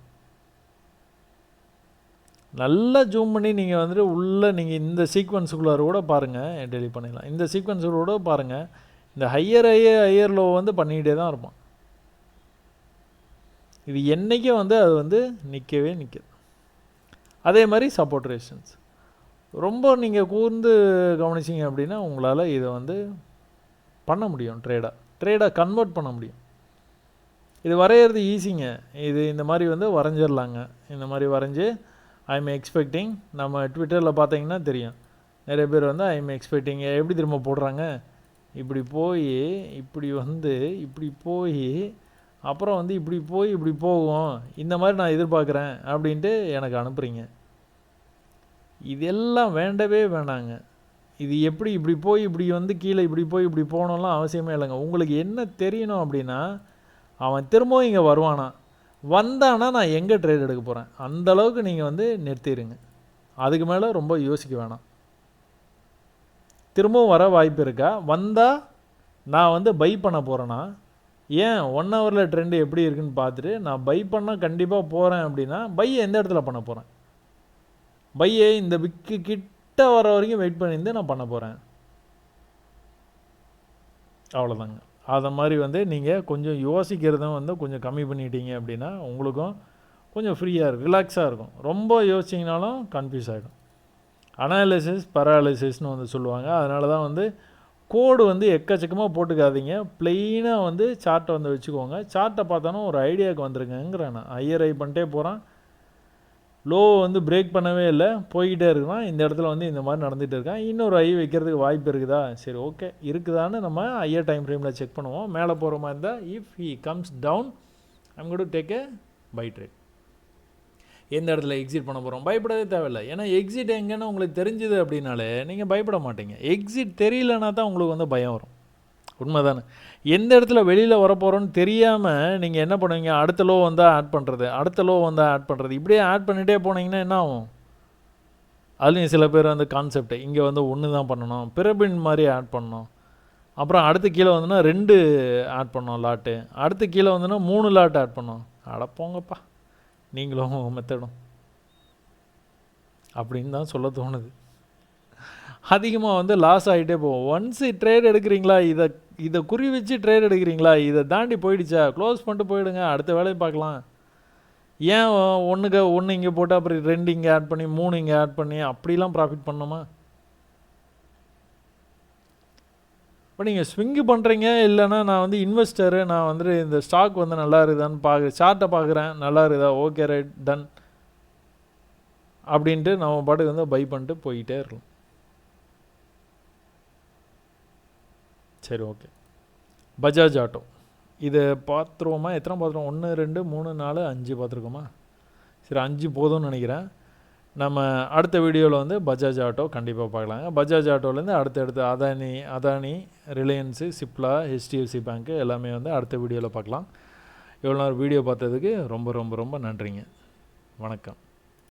நல்லா ஜூம் பண்ணி நீங்கள் வந்துட்டு உள்ளே நீங்கள் இந்த சீக்வன்ஸுக்குள்ளார கூட பாருங்கள், டெலி பண்ணிடலாம். இந்த சீக்வன்ஸுக்குள்ள பாருங்கள், இந்த ஹையர் லோ வந்து பண்ணிக்கிட்டே தான் இருப்பான். இது என்றைக்கும் வந்து அது வந்து நிற்கவே நிற்குது. அதே மாதிரி சப்போர்ட் ரெசிஸ்டன்ஸ் ரொம்ப நீங்கள் கூர்ந்து கவனிச்சிங்க அப்படின்னா உங்களால் இதை வந்து பண்ண முடியும், ட்ரேடாக கன்வெர்ட் பண்ண முடியும். இது வரைகிறது ஈஸிங்க. இது இந்த மாதிரி வந்து வரைஞ்சிடலாங்க. இந்த மாதிரி வரைஞ்சி ஐ எம் எக்ஸ்பெக்டிங், நம்ம ட்விட்டரில் பார்த்தீங்கன்னா தெரியும், நிறைய பேர் வந்து ஐ எம் எக்ஸ்பெக்டிங் எப்படி திரும்ப போடுறாங்க, இப்படி போய் இப்படி வந்து இப்படி போய் அப்புறம் வந்து இப்படி போகும், இந்த மாதிரி நான் எதிர்பார்க்குறேன் அப்படின்ட்டு எனக்கு அனுப்புகிறீங்க. இதெல்லாம் வேண்டவே வேண்டாங்க. இது எப்படி இப்படி போய் இப்படி வந்து கீழே இப்படி போய் இப்படி போகணும்லாம் அவசியமே இல்லைங்க. உங்களுக்கு என்ன தெரியணும் அப்படின்னா, அவன் திரும்பவும் இங்கே வருவானா, வந்தானா நான் எங்கே ட்ரேட் எடுக்க போகிறேன், அந்தளவுக்கு நீங்கள் வந்து நிறுத்திடுங்க. அதுக்கு மேலே ரொம்ப யோசிக்க வேணாம். திரும்பவும் வர வாய்ப்பு இருக்கா, வந்தால் நான் வந்து பை பண்ண போகிறேன்னா, ஏன் 1 ஹவரில் ட்ரெண்டு எப்படி இருக்குன்னு பார்த்துட்டு நான் பை பண்ணால் கண்டிப்பாக போகிறேன் அப்படின்னா, பையை எந்த இடத்துல பண்ண போகிறேன், பையை இந்த விக்கு கிட்ட வர வரைக்கும் வெயிட் பண்ணியிருந்து நான் பண்ண போகிறேன். அவ்வளோதாங்க. அதை மாதிரி வந்து நீங்கள் கொஞ்சம் யோசிக்கிறதும் வந்து கொஞ்சம் கம்மி பண்ணிட்டீங்க அப்படின்னா உங்களுக்கும் கொஞ்சம் ஃப்ரீயாக இருக்கும், ரிலாக்ஸாக இருக்கும். ரொம்ப யோசிச்சிங்கனாலும் கன்ஃபியூஸ் ஆகிடும். அனாலிசிஸ் பராலிசிஸ்னு வந்து சொல்லுவாங்க. அதனால தான் வந்து கோடு வந்து எக்கச்சக்கமாக போட்டுக்காதீங்க, ப்ளெயினாக வந்து சார்ட்டை வந்து வச்சுக்கோங்க. சார்ட்டை பார்த்தாலும் ஒரு ஐடியாவுக்கு வந்துருங்கிறேன். நான் ஹையர் பண்ணிட்டே போகிறேன், லோ வந்து பிரேக் பண்ணவே இல்லை, போய்கிட்டே இருக்கலாம். இந்த இடத்துல வந்து இந்த மாதிரி நடந்துகிட்டு இருக்கேன், இன்னொரு ஐ வைக்கிறதுக்கு வாய்ப்பு இருக்குதா, சரி ஓகே இருக்குதான்னு நம்ம ஹையர் டைம் ஃப்ரேமில் செக் பண்ணுவோம். மேலே போகிற மாதிரி இருந்தால் if he comes down I'm going to take a buy trade. எந்த இடத்துல எக்ஸிட் பண்ண போகிறோம் பயப்படவே தேவையில்லை. ஏன்னா எக்ஸிட் எங்கன்னு உங்களுக்கு தெரிஞ்சுது அப்படின்னாலே நீங்கள் பயப்பட மாட்டீங்க. எக்ஸிட் தெரியலனா தான் உங்களுக்கு வந்து பயம் வரும். உண்மை தானே? எந்த இடத்துல வெளியில் வரப்போகிறோன்னு தெரியாமல் நீங்கள் என்ன பண்ணுவீங்க, அடுத்த லோ வந்தால் ஆட் பண்ணுறது, அடுத்த லோ வந்தால் ஆட் பண்ணுறது, இப்படியே ஆட் பண்ணிகிட்டே போனீங்கன்னா என்ன ஆகும், அதுலேயும் சில பேர் வந்து கான்செப்ட் இங்கே வந்து ஒன்று தான் பண்ணணும், பிரபின் மாதிரி ஆட் பண்ணணும், அப்புறம் அடுத்து கீழே வந்துன்னா 2 ஆட் பண்ணோம் லாட்டு, அடுத்து கீழே வந்துன்னா 3 லாட் ஆட் பண்ணோம். அடப்போங்கப்பா நீங்களும் மெத்தடும் அப்படின்னு தான் சொல்ல தோணுது. அதிகமாக வந்து லாஸ் ஆகிட்டே போவோம். ஒன்ஸு ட்ரேட் எடுக்கிறீங்களா, இதை குறி வச்சு ட்ரேட் எடுக்கிறீங்களா, இதை தாண்டி போயிடுச்சா க்ளோஸ் பண்ணிட்டு போயிடுங்க, அடுத்த வேலையை பார்க்கலாம். ஏன் ஒன்று இங்கே போட்டு அப்புறம் 2 இங்கே ஆட் பண்ணி 3 இங்கே ஆட் பண்ணி அப்படிலாம் ப்ராஃபிட் பண்ணோமா? இப்போ நீங்கள் ஸ்விங்கு பண்ணுறீங்க, இல்லைன்னா நான் வந்து இன்வெஸ்டரு, நான் வந்துட்டு இந்த ஸ்டாக் வந்து நல்லா இருக்குதான்னு பார்க்குறேன், சார்ட்டை பார்க்குறேன், நல்லா இருக்குதா, ஓகே ரைட் டன் அப்படின்ட்டு நம்ம பாட்டுக்கு வந்து பை பண்ணிட்டு போயிட்டே இருக்கலாம். சரி ஓகே. பஜாஜ் ஆட்டோ இதை பார்த்துருவோமா? எத்தனை பார்த்துருவோம்? 1 2 3 4 5 பார்த்துருக்கோமா? சரி 5 போதும்னு நினைக்கிறேன். நம்ம அடுத்த வீடியோவில் வந்து பஜாஜ் ஆட்டோ கண்டிப்பாக பார்க்கலாங்க. பஜாஜ் ஆட்டோலேருந்து அடுத்தடுத்து அதானி, ரிலையன்ஸு, சிப்லா, HDFC பேங்க்கு எல்லாமே வந்து அடுத்த வீடியோவில் பார்க்கலாம். இவ்வளோ நேரம் வீடியோ பார்த்ததுக்கு ரொம்ப ரொம்ப ரொம்ப நன்றிங்க. வணக்கம்.